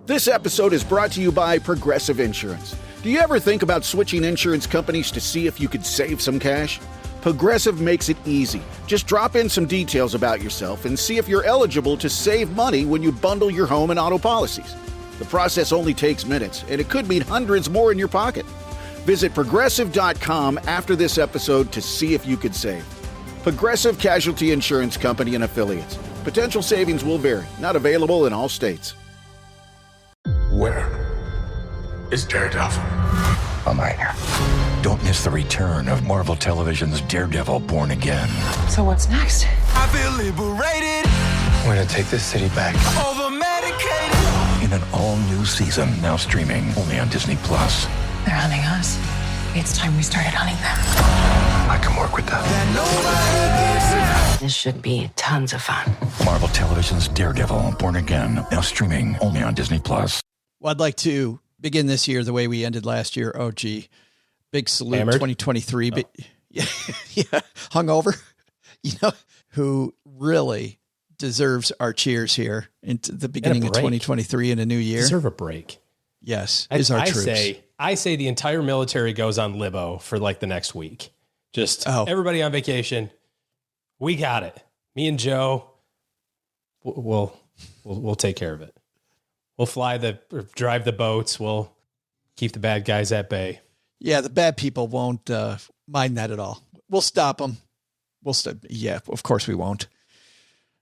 This episode is brought to you by Progressive Insurance. Do you ever think about switching insurance companies to see if you could save some cash? Progressive makes it easy. Just drop in some details about yourself and see if you're eligible to save money when you bundle your home and auto policies. The process only takes minutes, and it could mean hundreds more in your pocket. Visit Progressive.com after this episode to see if you could save. Progressive Casualty Insurance Company and Affiliates. Potential savings will vary. Not available in all states. Where is Daredevil? I'm right here. Don't miss the return of Marvel Television's Daredevil Born Again. So what's next? I feel liberated. We're gonna take this city back. Over medicated. In an all-new season, now streaming only on Disney+. They're hunting us. It's time we started hunting them. I can work with that. This should be tons of fun. Marvel Television's Daredevil Born Again, now streaming only on Disney+. Well, I'd like to begin this year the way we ended last year. Oh, gee. Big salute, Hammered? 2023. Oh. Yeah, hungover. You know, who really deserves our cheers here into the beginning of 2023 and a new year. Deserve a break. Yes, is our troops. I say the entire military goes on libo for like the next week. Just everybody on vacation. We got it. Me and Joe, we'll take care of it. We'll drive the boats. We'll keep the bad guys at bay. Yeah, the bad people won't mind that at all. We'll stop them. Yeah, of course we won't.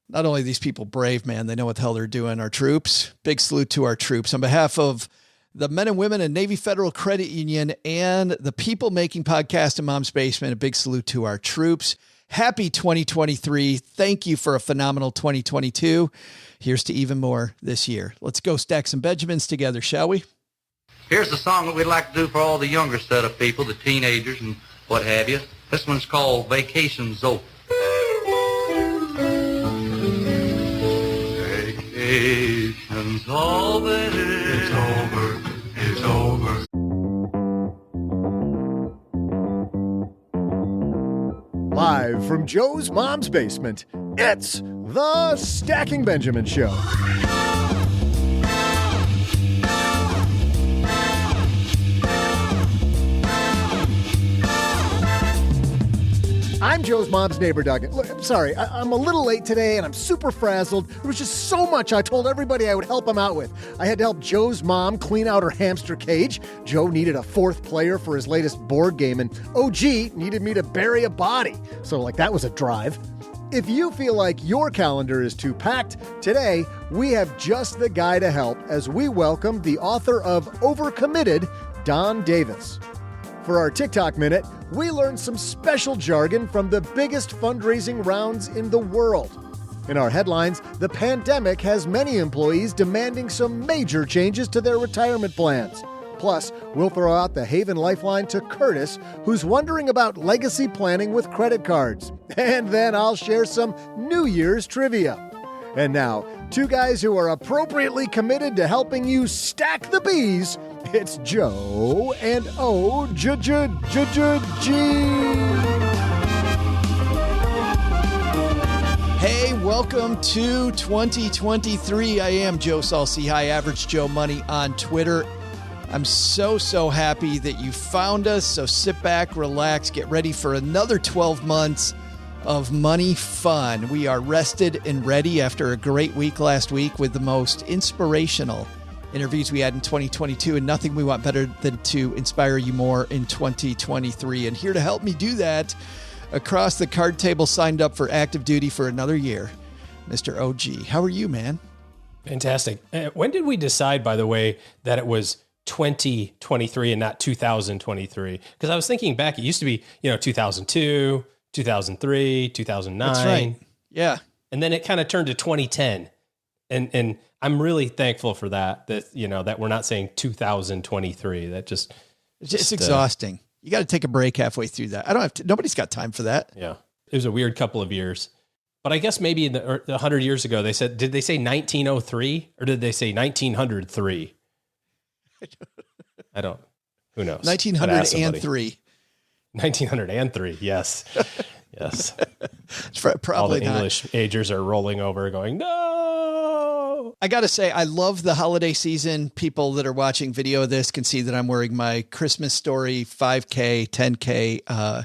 Not only are these people brave, man, they know what the hell they're doing. Our troops, big salute to our troops. On behalf of the men and women in Navy Federal Credit Union and the People Making Podcast in Mom's Basement, a big salute to our troops. Happy 2023. Thank you for a phenomenal 2022. Here's to even more this year. Let's go stack some Benjamins together, shall we? Here's the song that we'd like to do for all the younger set of people, the teenagers and what have you. This one's called Vacation's Over. Vacation's over. It's over. It's over. Live from Joe's Mom's Basement, it's the Stacking Benjamin Show. I'm Joe's mom's neighbor, Doug. Look, I'm sorry. I'm a little late today, and I'm super frazzled. There was just so much I told everybody I would help him out with. I had to help Joe's mom clean out her hamster cage. Joe needed a fourth player for his latest board game, and OG needed me to bury a body. So, that was a drive. If you feel like your calendar is too packed, today we have just the guy to help as we welcome the author of Overcommitted, Don Davis. For our TikTok Minute, we learned some special jargon from the biggest fundraising rounds in the world. In our headlines, the pandemic has many employees demanding some major changes to their retirement plans. Plus, we'll throw out the Haven Lifeline to Curtis, who's wondering about legacy planning with credit cards. And then I'll share some New Year's trivia. And now, two guys who are appropriately committed to helping you stack the bees. It's Joe and O-G. Hey, welcome to 2023. I am Joe Salsi, High Average Joe Money on Twitter. I'm so happy that you found us. So sit back, relax, get ready for another 12 months of money fun. We are rested and ready after a great week last week with the most inspirational interviews we had in 2022, and nothing we want better than to inspire you more in 2023. And here to help me do that, across the card table, signed up for active duty for another year, Mr. OG. How are you, man? Fantastic. When did we decide, by the way, that it was 2023 and not 2023? Because I was thinking back, it used to be, 2002, 2003, 2009. That's right. Yeah. And then it kind of turned to 2010. And I'm really thankful for that we're not saying 2023. That it's exhausting. You got to take a break halfway through that. Nobody's got time for that. Yeah. It was a weird couple of years, but I guess maybe in the 100 years ago, did they say 1903 or did they say 1903? Who knows? 1903. 1903. Yes. Yes. Probably all the not. English agers are rolling over going, no. I got to say, I love the holiday season. People that are watching video of this can see that I'm wearing my Christmas Story 5K, 10K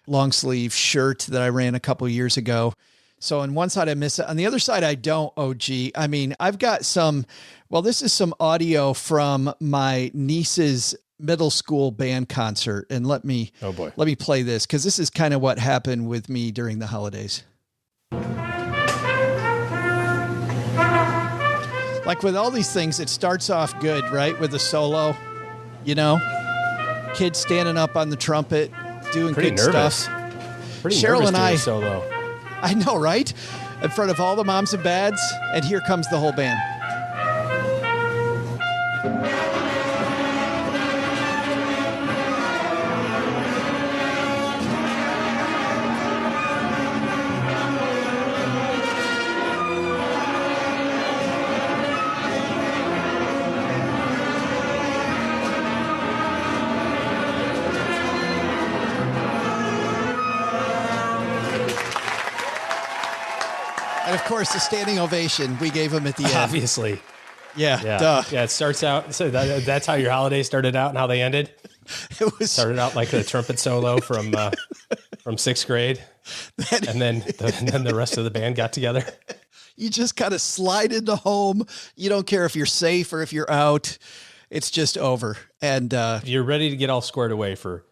long sleeve shirt that I ran a couple years ago. So on one side I miss it. On the other side, I don't, OG. I mean, I've got this is some audio from my niece's middle school band concert. And let me play this, because this is kind of what happened with me during the holidays. Like with all these things, it starts off good, right? With a solo, kids standing up on the trumpet, doing pretty good nervous. stuff. Pretty Cheryl nervous and doing I, solo. I know, right? In front of all the moms and dads, and here comes the whole band. And of course, the standing ovation we gave him at the end. Obviously. Yeah. Duh. Yeah. It starts out. So that's how your holiday started out and how they ended. It was started out like a trumpet solo from sixth grade. And then the rest of the band got together. You just kind of slide into home. You don't care if you're safe or if you're out. It's just over. And you're ready to get all squared away for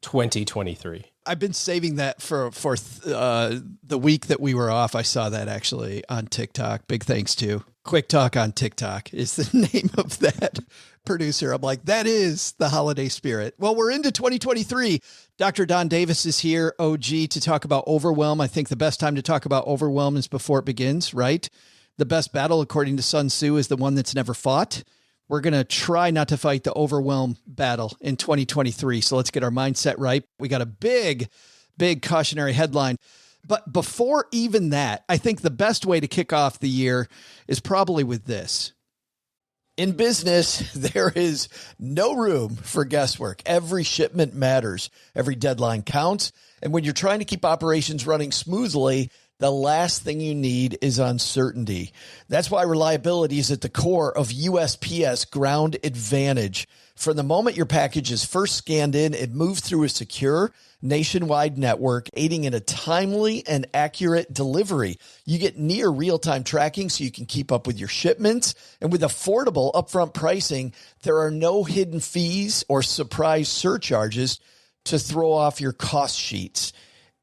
2023. I've been saving that for the week that we were off. I saw that actually on TikTok. Big thanks to Quick Talk on TikTok is the name of that producer. I'm like, that is the holiday spirit. Well, we're into 2023. Dr. Don Davis is here, OG, to talk about overwhelm. I think the best time to talk about overwhelm is before it begins, right? The best battle, according to Sun Tzu, is the one that's never fought. We're going to try not to fight the overwhelm battle in 2023. So let's get our mindset right. We got a big cautionary headline. But before even that, I think the best way to kick off the year is probably with this. In business, there is no room for guesswork. Every shipment matters. Every deadline counts. And when you're trying to keep operations running smoothly, the last thing you need is uncertainty. That's why reliability is at the core of USPS Ground Advantage. From the moment your package is first scanned in, it moves through a secure nationwide network, aiding in a timely and accurate delivery. You get near real-time tracking so you can keep up with your shipments. And with affordable upfront pricing, there are no hidden fees or surprise surcharges to throw off your cost sheets.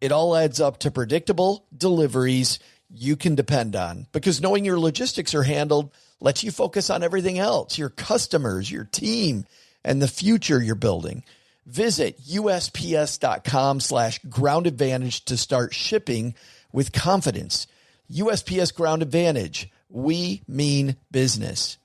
It all adds up to predictable deliveries you can depend on, because knowing your logistics are handled lets you focus on everything else, your customers, your team, and the future you're building. Visit USPS.com/Ground Advantage to start shipping with confidence. USPS Ground Advantage. We mean business.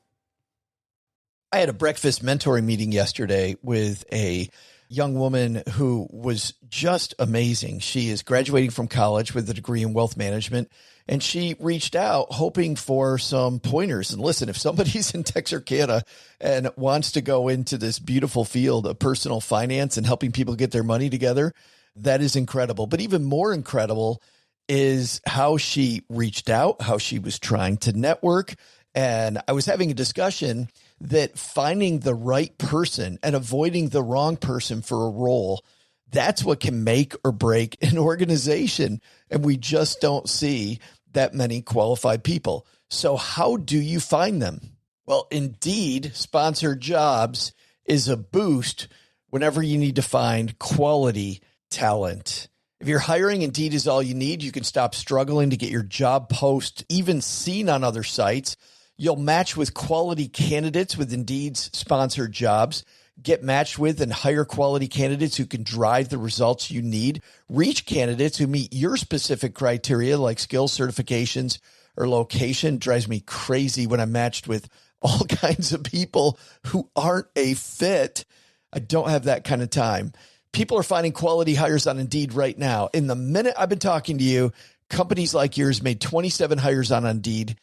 I had a breakfast mentoring meeting yesterday with a young woman who was just amazing. She is graduating from college with a degree in wealth management, and she reached out hoping for some pointers. And listen, if somebody's in Texarkana and wants to go into this beautiful field of personal finance and helping people get their money together, that is incredible. But even more incredible is how she reached out, how she was trying to network. And I was having a discussion that finding the right person and avoiding the wrong person for a role, that's what can make or break an organization. And we just don't see that many qualified people. So how do you find them? Well, Indeed sponsored jobs is a boost whenever you need to find quality talent. If you're hiring, Indeed is all you need. You can stop struggling to get your job post even seen on other sites. You'll match with quality candidates with Indeed's sponsored jobs. Get matched with and hire quality candidates who can drive the results you need. Reach candidates who meet your specific criteria like skills, certifications, or location. It drives me crazy when I'm matched with all kinds of people who aren't a fit. I don't have that kind of time. People are finding quality hires on Indeed right now. In the minute I've been talking to you, companies like yours made 27 hires on Indeed,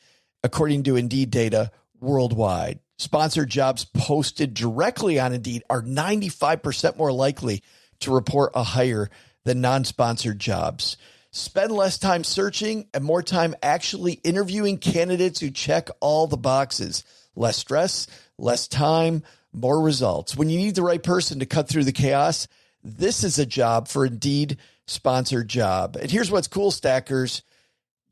according to Indeed data worldwide. Sponsored jobs posted directly on Indeed are 95% more likely to report a hire than non-sponsored jobs. Spend less time searching and more time actually interviewing candidates who check all the boxes. Less stress, less time, more results. When you need the right person to cut through the chaos, this is a job for Indeed sponsored job. And here's what's cool, Stackers.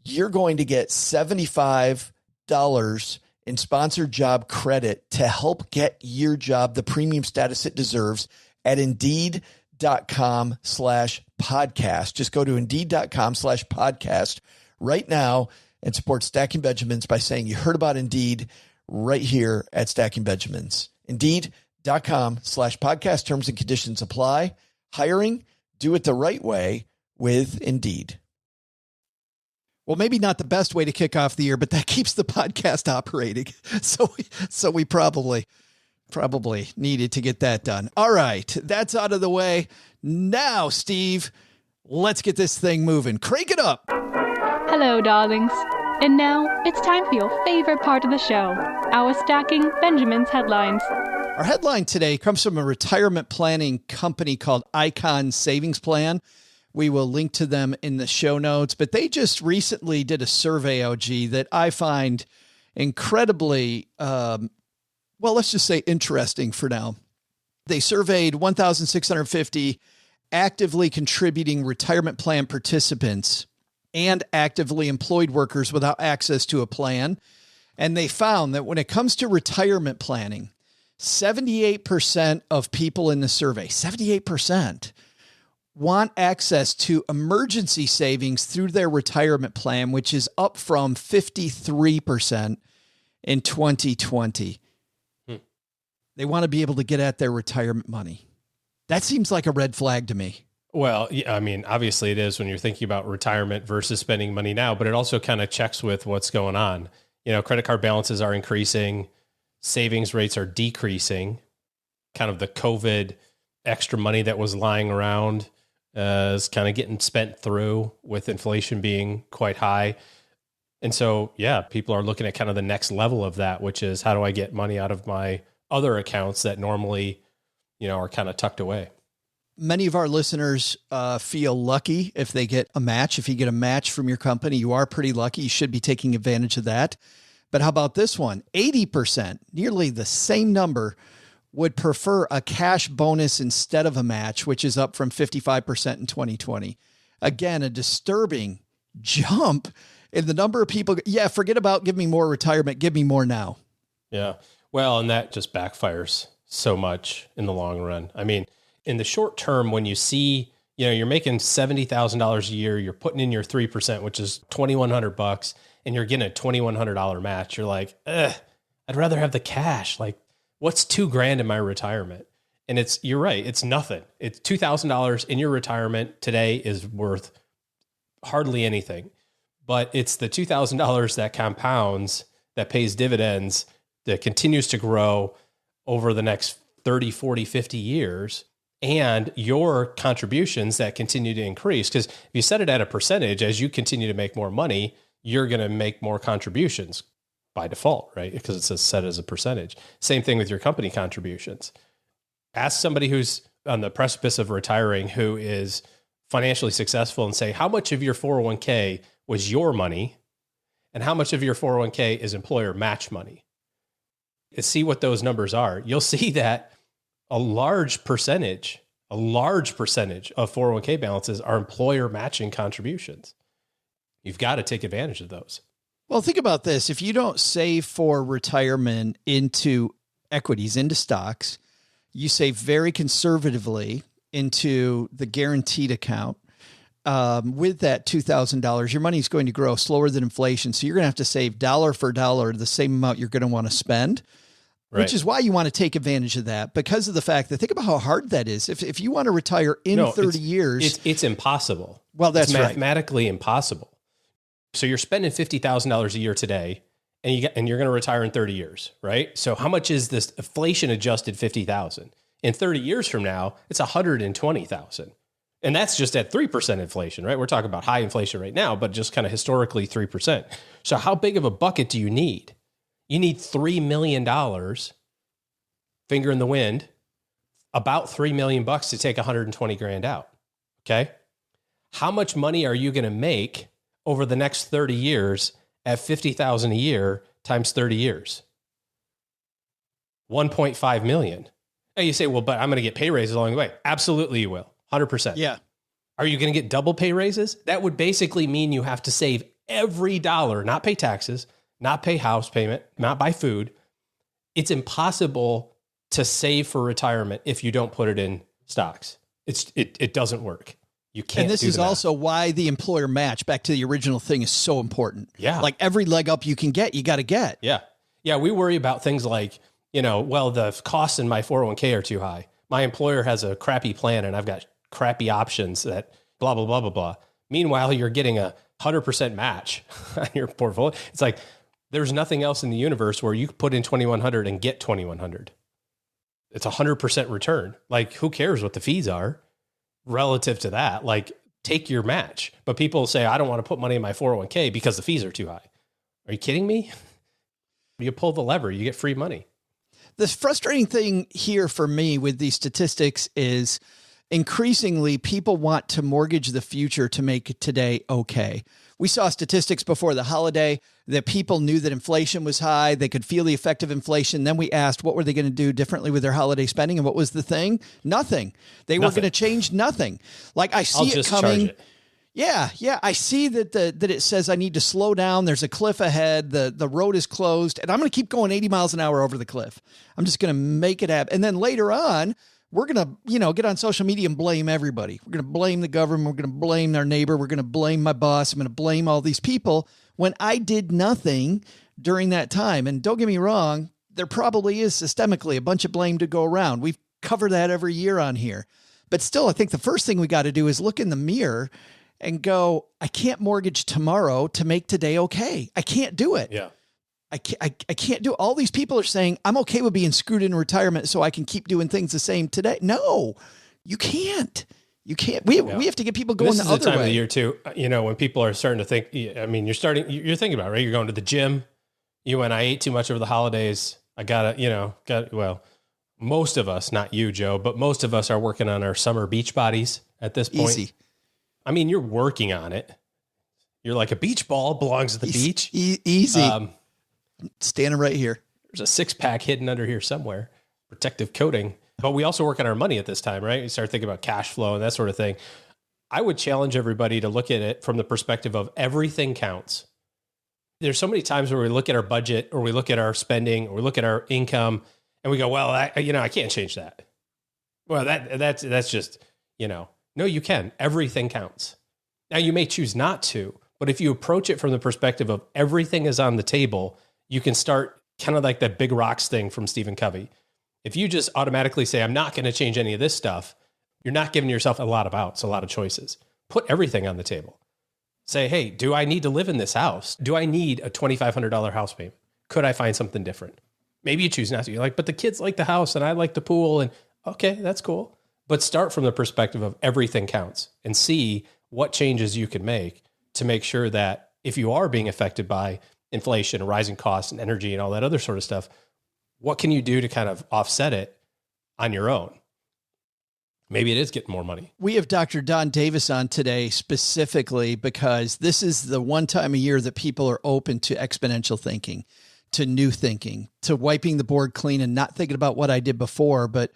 You're going to get $75 in sponsored job credit to help get your job the premium status it deserves at Indeed.com/podcast. Just go to Indeed.com/podcast right now and support Stacking Benjamins by saying you heard about Indeed right here at Stacking Benjamins. Indeed.com/podcast. Terms and conditions apply. Hiring, do it the right way with Indeed. Well, maybe not the best way to kick off the year, but that keeps the podcast operating. So we probably needed to get that done. All right, that's out of the way. Now, Steve, let's get this thing moving. Crank it up. Hello, darlings. And now it's time for your favorite part of the show, our Stacking Benjamins headlines. Our headline today comes from a retirement planning company called Icon Savings Plan. We will link to them in the show notes, but they just recently did a survey, OG, that I find incredibly, let's just say interesting for now. They surveyed 1,650 actively contributing retirement plan participants and actively employed workers without access to a plan. And they found that when it comes to retirement planning, 78% of people in the survey, 78%, want access to emergency savings through their retirement plan, which is up from 53% in 2020. They want to be able to get at their retirement money. That seems like a red flag to me. Well, yeah, I mean, obviously it is when you're thinking about retirement versus spending money now, but it also kind of checks with what's going on. You know, credit card balances are increasing, savings rates are decreasing, kind of the COVID extra money that was lying around is kind of getting spent through with inflation being quite high. And so, yeah, people are looking at kind of the next level of that, which is how do I get money out of my other accounts that normally, are kind of tucked away. Many of our listeners feel lucky if they get a match. If you get a match from your company, you are pretty lucky. You should be taking advantage of that. But how about this one? 80%, nearly the same number, would prefer a cash bonus instead of a match, which is up from 55% in 2020. Again, a disturbing jump in the number of people. Yeah, forget about give me more retirement. Give me more now. Yeah. Well, and that just backfires so much in the long run. I mean, in the short term, when you see, you're making $70,000 a year, you're putting in your 3%, which is $2,100, and you're getting a $2,100 match. You're like, I'd rather have the cash. Like, what's $2,000 in my retirement? And you're right. It's nothing. It's $2,000 in your retirement today is worth hardly anything, but it's the $2,000 that compounds, that pays dividends, that continues to grow over the next 30, 40, 50 years, and your contributions that continue to increase. Because if you set it at a percentage, as you continue to make more money, you're going to make more contributions by default, right? Because it's set as a percentage. Same thing with your company contributions. Ask somebody who's on the precipice of retiring, who is financially successful, and say, how much of your 401k was your money and how much of your 401k is employer match money? And see what those numbers are. You'll see that a large percentage of 401k balances are employer matching contributions. You've got to take advantage of those. Well, think about this. If you don't save for retirement into equities, into stocks, you save very conservatively into the guaranteed account. With that $2,000, your money is going to grow slower than inflation. So you're going to have to save dollar for dollar the same amount you're going to want to spend, right? Which is why you want to take advantage of that, because of the fact that think about how hard that is. If you want to retire in 30 years, it's impossible. Well, that's it's mathematically impossible. So you're spending $50,000 a year today, and you're going to retire in 30 years, right? So how much is this inflation adjusted $50,000? In 30 years from now, it's $120,000. And that's just at 3% inflation, right? We're talking about high inflation right now, but just kind of historically 3%. So how big of a bucket do you need? You need $3 million, finger in the wind, about $3 million to take 120 grand out. Okay. How much money are you going to make over the next 30 years at 50,000 a year times 30 years? 1.5 million. And you say, well, but I'm going to get pay raises along the way. Absolutely, you will. 100%. Yeah. Are you going to get double pay raises? That would basically mean you have to save every dollar, not pay taxes, not pay house payment, not buy food. It's impossible to save for retirement if you don't put it in stocks. It doesn't work. You can't. And this is also why the employer match, back to the original thing, is so important. Yeah. Like every leg up you can get, you got to get. Yeah. Yeah. We worry about things like, well, the costs in my 401k are too high. My employer has a crappy plan and I've got crappy options that blah, blah, blah, blah, blah. Meanwhile, you're getting a 100% match on your portfolio. It's like, there's nothing else in the universe where you put in 2,100 and get 2,100. It's 100% return. Like, who cares what the fees are relative to that? Like, take your match. But people say, I don't want to put money in my 401k because the fees are too high. Are you kidding me? You pull the lever, you get free money. The frustrating thing here for me with these statistics is increasingly people want to mortgage the future to make today okay. We saw statistics before the holiday that people knew that inflation was high. They could feel the effect of inflation. Then we asked, what were they going to do differently with their holiday spending? And what was the thing? Nothing. They were going to change nothing. Like, I see it coming. Yeah. I see that that it says I need to slow down. There's a cliff ahead. The road is closed, and I'm going to keep going 80 miles an hour over the cliff. I'm just going to make it happen. And then later on, we're going to, get on social media and blame everybody. We're going to blame the government. We're going to blame our neighbor. We're going to blame my boss. I'm going to blame all these people when I did nothing during that time. And don't get me wrong, there probably is systemically a bunch of blame to go around. We've covered that every year on here. But still, I think the first thing we got to do is look in the mirror and go, I can't mortgage tomorrow to make today okay. I can't do it. Yeah. I can't do it. All these people are saying, I'm okay with being screwed in retirement so I can keep doing things the same today. No, you can't. You can't. We have to get people going the other way. This is the time of the year too. When people are starting to think, you're thinking about it, right? You're going to the gym. I ate too much over the holidays. I well, most of us, not you, Joe, but most of us are working on our summer beach bodies at this point. Easy. You're working on it. You're like, a beach ball belongs at the beach. Easy. Standing right here. There's a 6-pack hidden under here somewhere, protective coating. But we also work on our money at this time, right? We start thinking about cash flow and that sort of thing. I would challenge everybody to look at it from the perspective of everything counts. There's so many times where we look at our budget or we look at our spending or we look at our income and we go, well, I can't change that. Well, that's just, no, you can. Everything counts. Now, you may choose not to, but if you approach it from the perspective of everything is on the table, you can start kind of like that big rocks thing from Stephen Covey. If you just automatically say, I'm not going to change any of this stuff, you're not giving yourself a lot of outs, a lot of choices. Put everything on the table. Say, hey, do I need to live in this house? Do I need a $2,500 house payment? Could I find something different? Maybe you choose not to. You're like, but the kids like the house and I like the pool. And okay, that's cool. But start from the perspective of everything counts and see what changes you can make to make sure that if you are being affected by inflation, rising costs and energy and all that other sort of stuff, what can you do to kind of offset it on your own? Maybe it is getting more money. We have Dr. Don Davis on today specifically because this is the one time a year that people are open to exponential thinking, to new thinking, to wiping the board clean and not thinking about what I did before. But,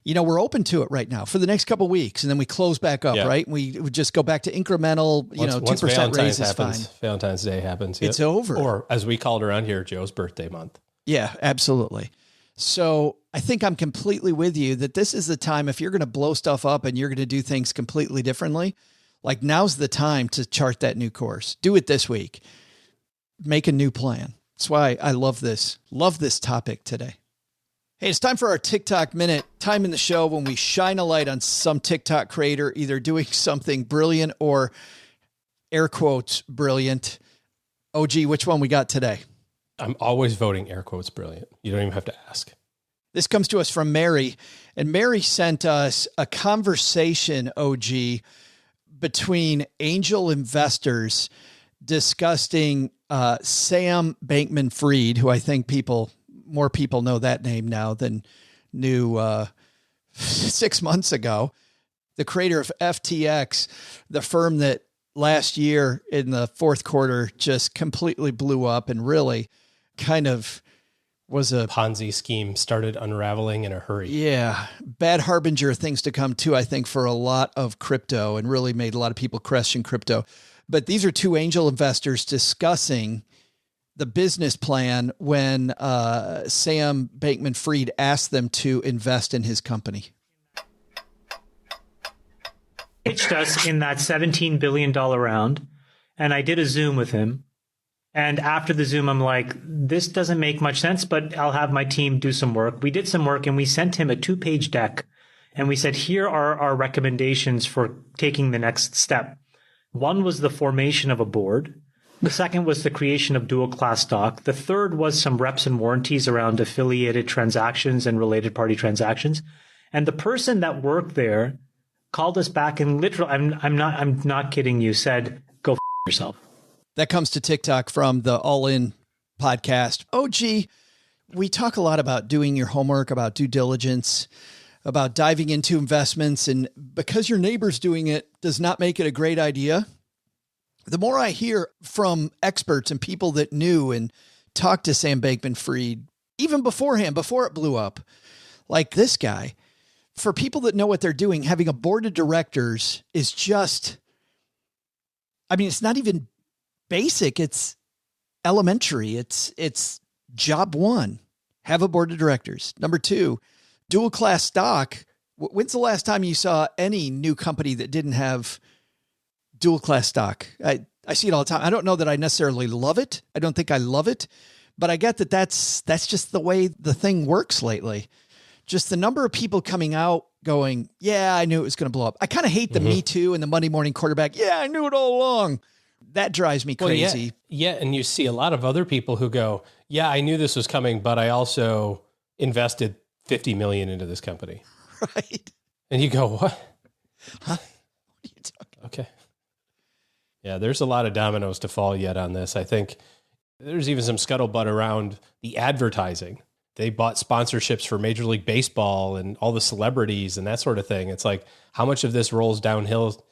we're open to it right now for the next couple of weeks. And then we close back up, right? We just go back to incremental, 2% raise is fine. Valentine's Day happens. It's over. Or as we called around here, Joe's birthday month. Yeah, absolutely. So I think I'm completely with you that this is the time, if you're going to blow stuff up and you're going to do things completely differently, like now's the time to chart that new course. Do it this week. Make a new plan. That's why I love this topic today. Hey, it's time for our TikTok minute, time in the show when we shine a light on some TikTok creator, either doing something brilliant or air quotes brilliant. OG, which one we got today? I'm always voting air quotes brilliant. You don't even have to ask. This comes to us from Mary, and Mary sent us a conversation, OG, between angel investors discussing Sam Bankman-Fried, who I think more people know that name now than knew 6 months ago, the creator of FTX, the firm that last year in the fourth quarter just completely blew up and really kind of was a Ponzi scheme started unraveling in a hurry. Yeah. Bad harbinger of things to come too, I think, for a lot of crypto, and really made a lot of people question crypto. But these are two angel investors discussing the business plan when Sam Bankman-Fried asked them to invest in his company. Pitched us in that $17 billion round, and I did a Zoom with him. And after the Zoom, I'm like, this doesn't make much sense, but I'll have my team do some work. We did some work and we sent him a 2-page deck. And we said, here are our recommendations for taking the next step. One was the formation of a board. The second was the creation of dual class stock. The third was some reps and warranties around affiliated transactions and related party transactions. And the person that worked there called us back and literally, I'm not kidding you, said, go f yourself. That comes to TikTok from the All In podcast. Oh, gee, we talk a lot about doing your homework, about due diligence, about diving into investments. And because your neighbor's doing it does not make it a great idea. The more I hear from experts and people that knew and talked to Sam Bankman-Fried, even beforehand, before it blew up, like this guy, for people that know what they're doing, having a board of directors is just, I mean, it's not even basic. It's elementary. It's job one. Have a board of directors. Number two, dual class stock. When's the last time you saw any new company that didn't have dual class stock? I see it all the time. I don't know that I necessarily love it. I don't think I love it, but I get that that's just the way the thing works lately. Just the number of people coming out going, yeah, I knew it was going to blow up. I kind of hate the Me Too and the Monday morning quarterback. Yeah, I knew it all along. That drives me crazy. Well, yeah. And you see a lot of other people who go, yeah, I knew this was coming, but I also invested 50 million into this company. Right. And you go, what? Huh? What are you talking about? Okay. Yeah, there's a lot of dominoes to fall yet on this. I think there's even some scuttlebutt around the advertising. They bought sponsorships for Major League Baseball and all the celebrities and that sort of thing. It's like, how much of this rolls downhill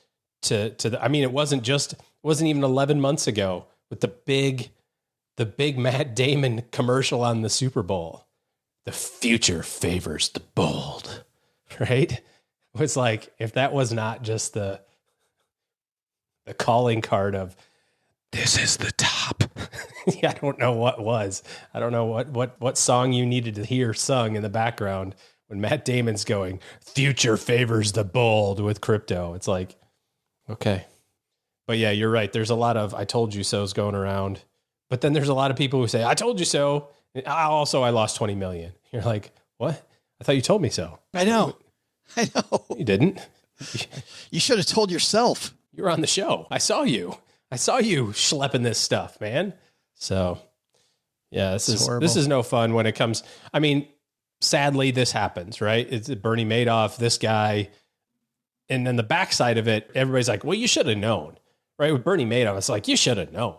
to the, I mean, it wasn't even 11 months ago with the big Matt Damon commercial on the Super Bowl. The future favors the bold, right? It was like, if that was not just the calling card of this is the top. Yeah, I don't know what was. I don't know what song you needed to hear sung in the background when Matt Damon's going, future favors the bold with crypto. It's like, okay. But yeah, you're right. There's a lot of I told you so's going around. But then there's a lot of people who say, I told you so. I lost 20 million. You're like, what? I thought you told me so. I know. You didn't. You should have told yourself. You were on the show. I saw you schlepping this stuff, man. So yeah, this is no fun when it comes. I mean, sadly, this happens, right? It's Bernie Madoff, this guy. And then the backside of it, everybody's like, well, you should have known, right? With Bernie Madoff, it's like, you should have known.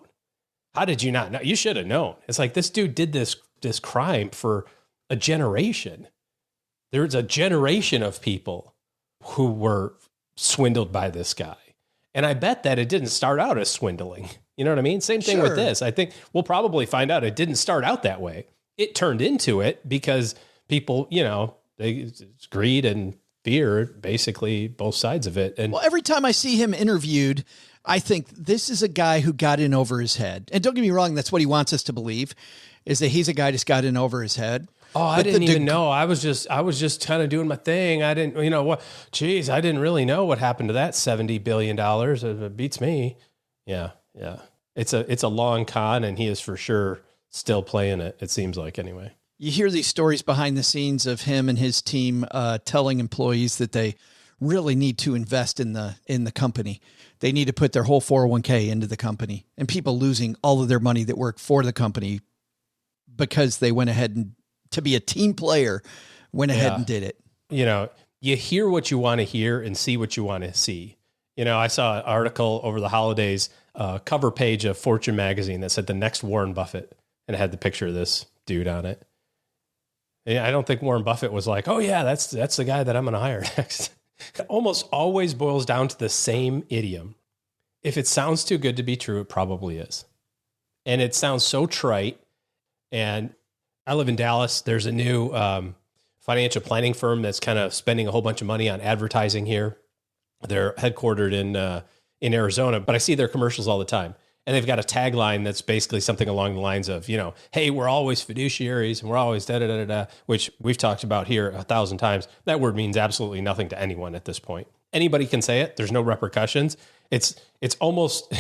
How did you not know? You should have known. It's like, this dude did this crime for a generation. There's a generation of people who were swindled by this guy. And I bet that it didn't start out as swindling. You know what I mean? Same thing with this. I think we'll probably find out it didn't start out that way. It turned into it because people, it's greed and fear, basically both sides of it. And well, every time I see him interviewed, I think this is a guy who got in over his head. And don't get me wrong, that's what he wants us to believe, is that he's a guy just got in over his head. Oh, I didn't even know. I was just kind of doing my thing. I didn't, I didn't really know what happened to that $70 billion. It beats me. Yeah. Yeah. It's a long con, and he is for sure still playing it. It seems like, anyway. You hear these stories behind the scenes of him and his team telling employees that they really need to invest in the company. They need to put their whole 401k into the company, and people losing all of their money that work for the company because they went ahead and, to be a team player, went ahead and did it. You hear what you want to hear and see what you want to see. I saw an article over the holidays, cover page of Fortune magazine that said the next Warren Buffett, and it had the picture of this dude on it. I don't think Warren Buffett was like, oh yeah, that's the guy that I'm going to hire next. It almost always boils down to the same idiom. If it sounds too good to be true, it probably is. And it sounds so trite. And I live in Dallas. There's a new financial planning firm that's kind of spending a whole bunch of money on advertising here. They're headquartered in Arizona, but I see their commercials all the time. And they've got a tagline that's basically something along the lines of, hey, we're always fiduciaries and we're always da-da-da-da-da, which we've talked about here 1,000 times. That word means absolutely nothing to anyone at this point. Anybody can say it. There's no repercussions. It's almost,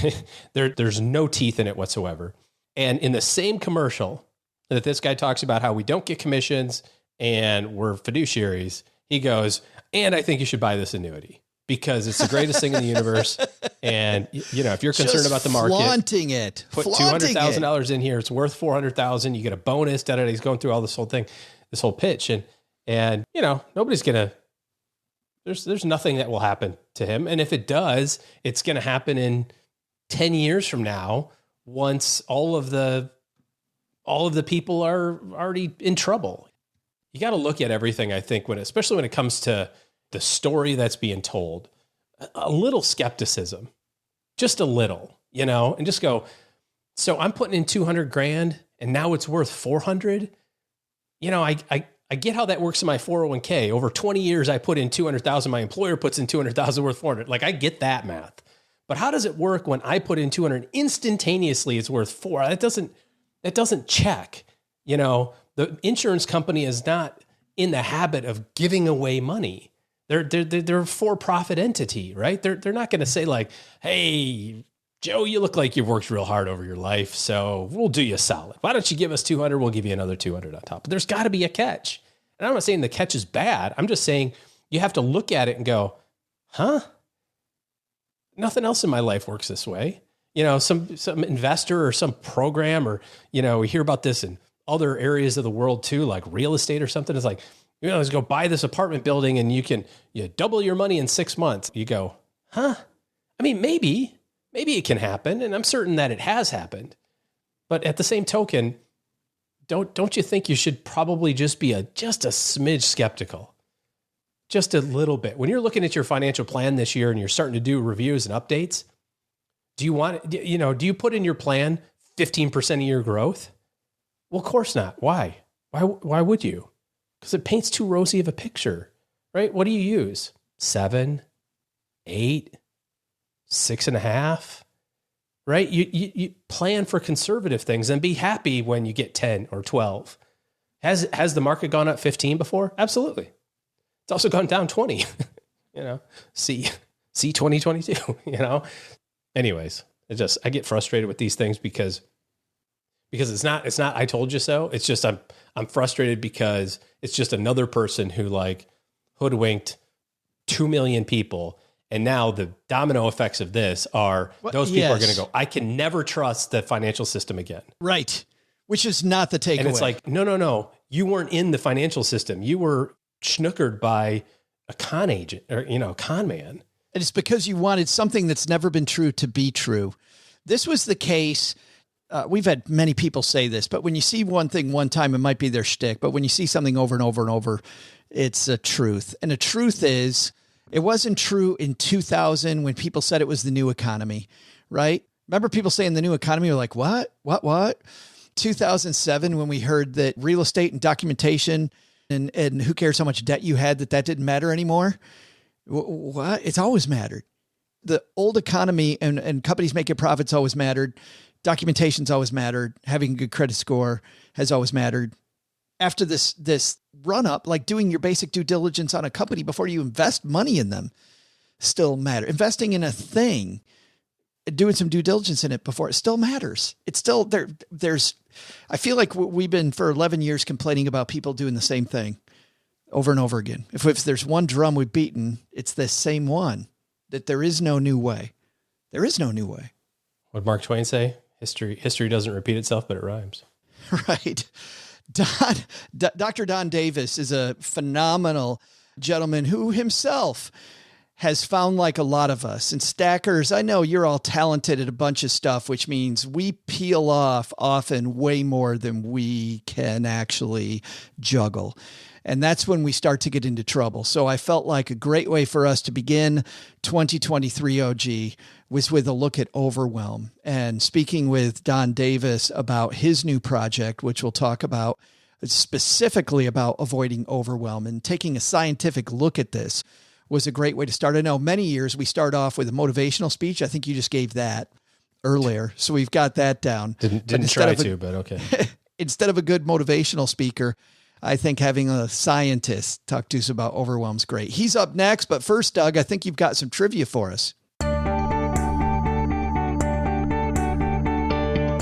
there's no teeth in it whatsoever. And in the same commercial that this guy talks about how we don't get commissions and we're fiduciaries, he goes, and I think you should buy this annuity, because it's the greatest thing in the universe. And if you're concerned about the market, flaunting it, put $200,000 in here. It's worth $400,000. You get a bonus. He's going through all this whole thing, this whole pitch. And nobody's going to, there's nothing that will happen to him. And if it does, it's going to happen in 10 years from now, once all of the people are already in trouble. You got to look at everything, I think, especially when it comes to the story that's being told, a little skepticism, just a little, and just go, so I'm putting in 200 grand and now it's worth 400. I get how that works in my 401k. Over 20 years, I put in 200,000. My employer puts in 200,000 worth 400. Like, I get that math, but how does it work when I put in 200 instantaneously? It's worth 4. That doesn't check. The insurance company is not in the habit of giving away money. They're a for-profit entity, right? They're not going to say like, hey, Joe, you look like you've worked real hard over your life, so we'll do you a solid. Why don't you give us 200? We'll give you another 200 on top. But there's got to be a catch. And I'm not saying the catch is bad. I'm just saying you have to look at it and go, huh? Nothing else in my life works this way. Some investor or some program, or, we hear about this in other areas of the world too, like real estate or something. It's like, let's go buy this apartment building and you double your money in 6 months. You go, huh? I mean, maybe it can happen. And I'm certain that it has happened. But at the same token, don't you think you should probably just be just a smidge skeptical? Just a little bit. When you're looking at your financial plan this year and you're starting to do reviews and updates, do you put in your plan 15% a year growth? Well, of course not. Why? Why would you? Because it paints too rosy of a picture, right? What do you use? 7, 8, 6.5, right? You plan for conservative things and be happy when you get 10 or 12. Has the market gone up 15 before? Absolutely. It's also gone down 20, see 2022, anyways, I get frustrated with these things because it's not, I told you so. It's just, I'm frustrated because it's just another person who like hoodwinked 2 million people. And now the domino effects of this are those people are going to go, I can never trust the financial system again. Right. Which is not the takeaway. And it's like, no. You weren't in the financial system. You were schnookered by a con agent or, con man. And it's because you wanted something that's never been true to be true. This was the case. We've had many people say this, but when you see one thing one time, it might be their shtick. But when you see something over and over and over, it's a truth. And the truth is, it wasn't true in 2000 when people said it was the new economy, right? Remember people saying the new economy? You're like, what? 2007, when we heard that real estate and documentation and who cares how much debt you had, that didn't matter anymore. What? It's always mattered. The old economy and companies making profits always mattered. Documentation's always mattered. Having a good credit score has always mattered. After this run up, like doing your basic due diligence on a company before you invest money in them still matter. Investing in a thing, doing some due diligence in it before, it still matters. It's still there. I feel like we've been for 11 years complaining about people doing the same thing over and over again. If there's one drum we've beaten, it's the same one, that there is no new way. There is no new way. What did Mark Twain say? History doesn't repeat itself, but it rhymes. Right. Dr. Don Davis is a phenomenal gentleman who himself has found, like a lot of us, and stackers, I know you're all talented at a bunch of stuff, which means we peel off often way more than we can actually juggle. And that's when we start to get into trouble. So I felt like a great way for us to begin 2023 OG was with a look at overwhelm, and speaking with Don Davis about his new project, which we'll talk about specifically about avoiding overwhelm, and taking a scientific look at this was a great way to start. I know many years we start off with a motivational speech. I think you just gave that earlier. So we've got that down. Didn't try to, but okay. Instead of a good motivational speaker, I think having a scientist talk to us about overwhelm is great. He's up next, but first, Doug, I think you've got some trivia for us.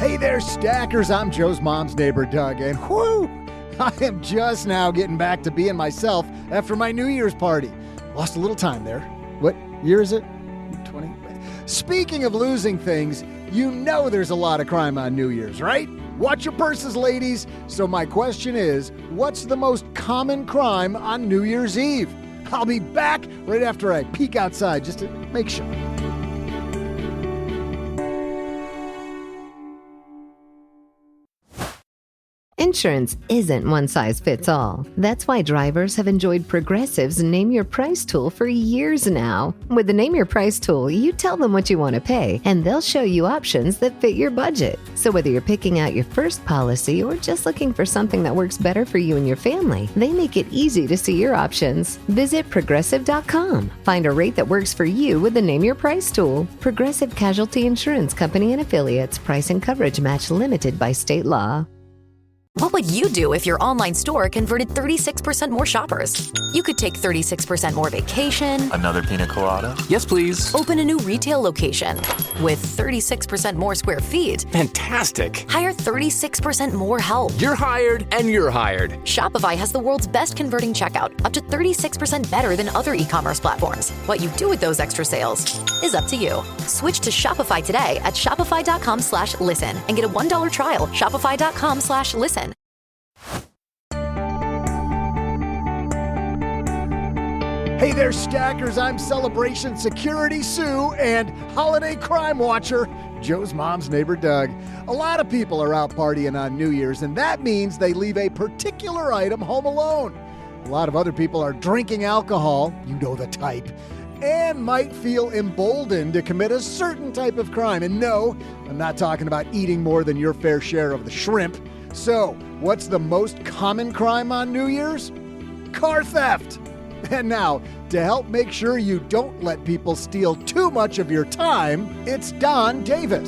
Hey there, stackers. I'm Joe's mom's neighbor, Doug, and whoo, I am just now getting back to being myself after my New Year's party. Lost a little time there. What year is it? 20? Speaking of losing things, you know there's a lot of crime on New Year's, right? Watch your purses, ladies. So my question is, what's the most common crime on New Year's Eve? I'll be back right after I peek outside just to make sure. Insurance isn't one size fits all. That's why drivers have enjoyed Progressive's Name Your Price tool for years now. With the Name Your Price tool, you tell them what you want to pay, and they'll show you options that fit your budget. So whether you're picking out your first policy or just looking for something that works better for you and your family, they make it easy to see your options. Visit Progressive.com. Find a rate that works for you with the Name Your Price tool. Progressive Casualty Insurance Company and Affiliates. Price and coverage match limited by state law. What would you do if your online store converted 36% more shoppers? You could take 36% more vacation. Another pina colada? Yes, please. Open a new retail location with 36% more square feet. Fantastic. Hire 36% more help. You're hired and you're hired. Shopify has the world's best converting checkout, up to 36% better than other e-commerce platforms. What you do with those extra sales is up to you. Switch to Shopify today at shopify.com/listen and get a $1 trial. Shopify.com/listen. Hey there, stackers. I'm Celebration Security Sue and Holiday Crime Watcher, Joe's mom's neighbor, Doug. A lot of people are out partying on New Year's, and that means they leave a particular item home alone. A lot of other people are drinking alcohol, you know the type, and might feel emboldened to commit a certain type of crime. And no, I'm not talking about eating more than your fair share of the shrimp. So, what's the most common crime on New Year's? Car theft. And now, to help make sure you don't let people steal too much of your time, it's Don Davis.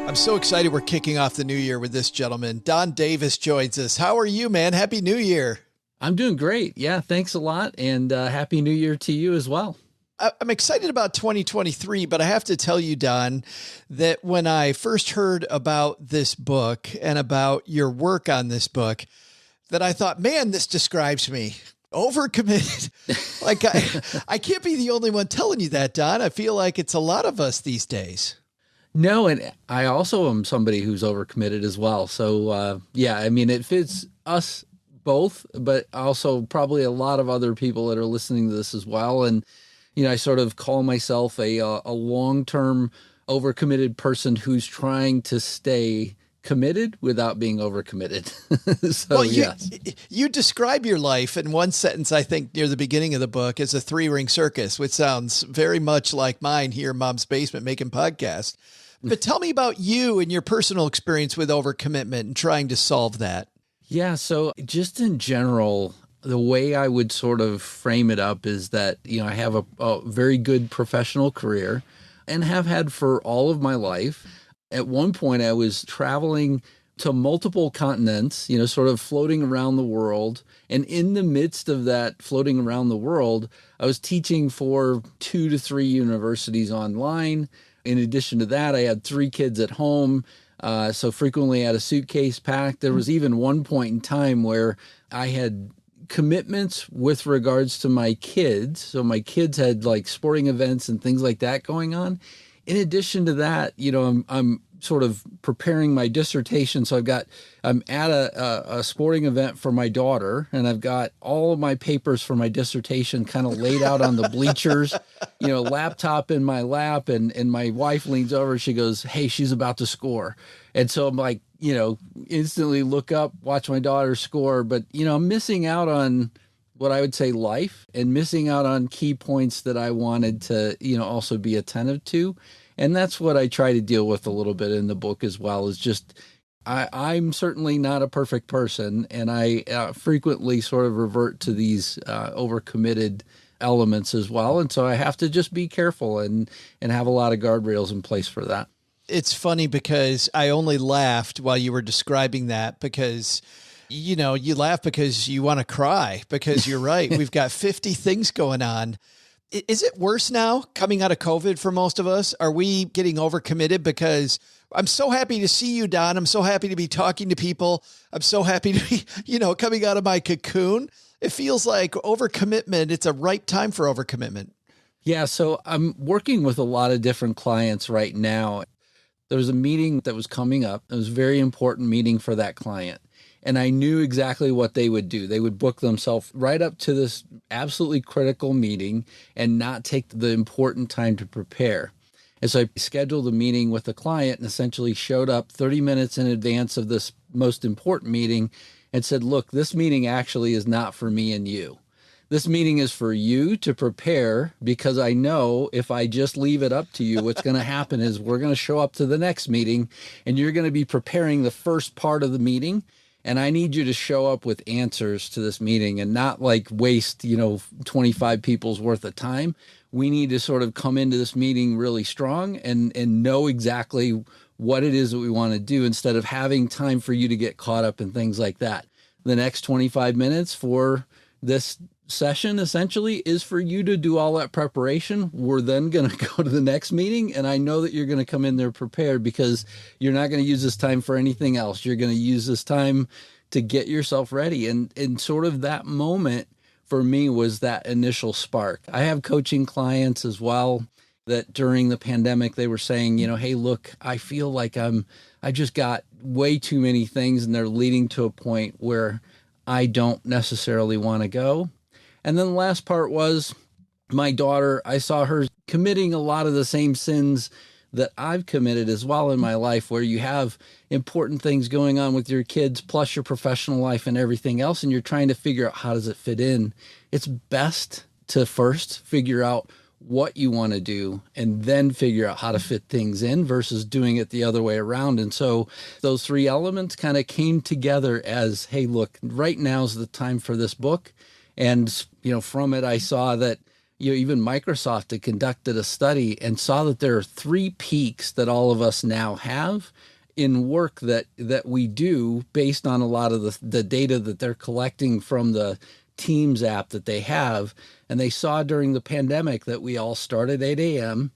I'm so excited we're kicking off the new year with this gentleman. Don Davis joins us. How are you, man? Happy New Year. I'm doing great. Yeah, thanks a lot. And Happy New Year to you as well. I'm excited about 2023, but I have to tell you, Don, that when I first heard about this book and about your work on this book, that I thought, man, this describes me. Overcommitted. Like I can't be the only one telling you that, Don. I feel like it's a lot of us these days. No, and I also am somebody who's overcommitted as well. So, yeah, I mean, it fits us both, but also probably a lot of other people that are listening to this as well. And you know, I sort of call myself a long-term overcommitted person who's trying to stay committed without being overcommitted. So, well, yes. You describe your life in one sentence, I think, near the beginning of the book as a 3-ring circus, which sounds very much like mine here in Mom's basement making podcasts. But tell me about you and your personal experience with overcommitment and trying to solve that. Yeah, so just in general, the way I would sort of frame it up is that, you know, I have a very good professional career and have had for all of my life. At one point, I was traveling to multiple continents, you know, sort of floating around the world. And in the midst of that floating around the world, I was teaching for 2 to 3 universities online. In addition to that, I had 3 kids at home. So frequently I had a suitcase packed. There was even one point in time where I had commitments with regards to my kids. So my kids had like sporting events and things like that going on. In addition to that, you know, I'm sort of preparing my dissertation. So I'm at a sporting event for my daughter, and I've got all of my papers for my dissertation kind of laid out on the bleachers, laptop in my lap, and my wife leans over, she goes, "Hey, she's about to score." And so I'm like, instantly look up, watch my daughter score, but I'm missing out on what I would say life, and missing out on key points that I wanted to, also be attentive to. And that's what I try to deal with a little bit in the book as well, is just, I'm certainly not a perfect person. And I frequently sort of revert to these overcommitted elements as well. And so I have to just be careful and have a lot of guardrails in place for that. It's funny because I only laughed while you were describing that because you laugh because you want to cry, because you're right. We've got 50 things going on. Is it worse now coming out of COVID for most of us? Are we getting overcommitted? Because I'm so happy to see you, Don. I'm so happy to be talking to people. I'm so happy to be, coming out of my cocoon. It feels like overcommitment. It's a ripe time for overcommitment. Yeah. So I'm working with a lot of different clients right now. There was a meeting that was coming up. It was a very important meeting for that client. And I knew exactly what they would do. They would book themselves right up to this absolutely critical meeting and not take the important time to prepare. And so I scheduled a meeting with the client and essentially showed up 30 minutes in advance of this most important meeting and said, look, this meeting actually is not for me and you. This meeting is for you to prepare, because I know if I just leave it up to you, what's going to happen is we're going to show up to the next meeting and you're going to be preparing the first part of the meeting. And I need you to show up with answers to this meeting and not waste, 25 people's worth of time. We need to sort of come into this meeting really strong and know exactly what it is that we want to do, instead of having time for you to get caught up in things like that. The next 25 minutes for this session essentially is for you to do all that preparation. We're then going to go to the next meeting, and I know that you're going to come in there prepared, because you're not going to use this time for anything else. You're going to use this time to get yourself ready. And sort of that moment for me was that initial spark. I have coaching clients as well that during the pandemic, they were saying, hey, look, I feel like I just got way too many things, and they're leading to a point where I don't necessarily want to go. And then the last part was my daughter. I saw her committing a lot of the same sins that I've committed as well in my life, where you have important things going on with your kids, plus your professional life and everything else, and you're trying to figure out how does it fit in. It's best to first figure out what you want to do and then figure out how to fit things in, versus doing it the other way around. And so those three elements kind of came together as, hey, look, right now's the time for this book. And, from it, I saw that, even Microsoft had conducted a study and saw that there are 3 peaks that all of us now have in work that we do based on a lot of the data that they're collecting from the Teams app that they have. And they saw during the pandemic that we all start at 8 a.m.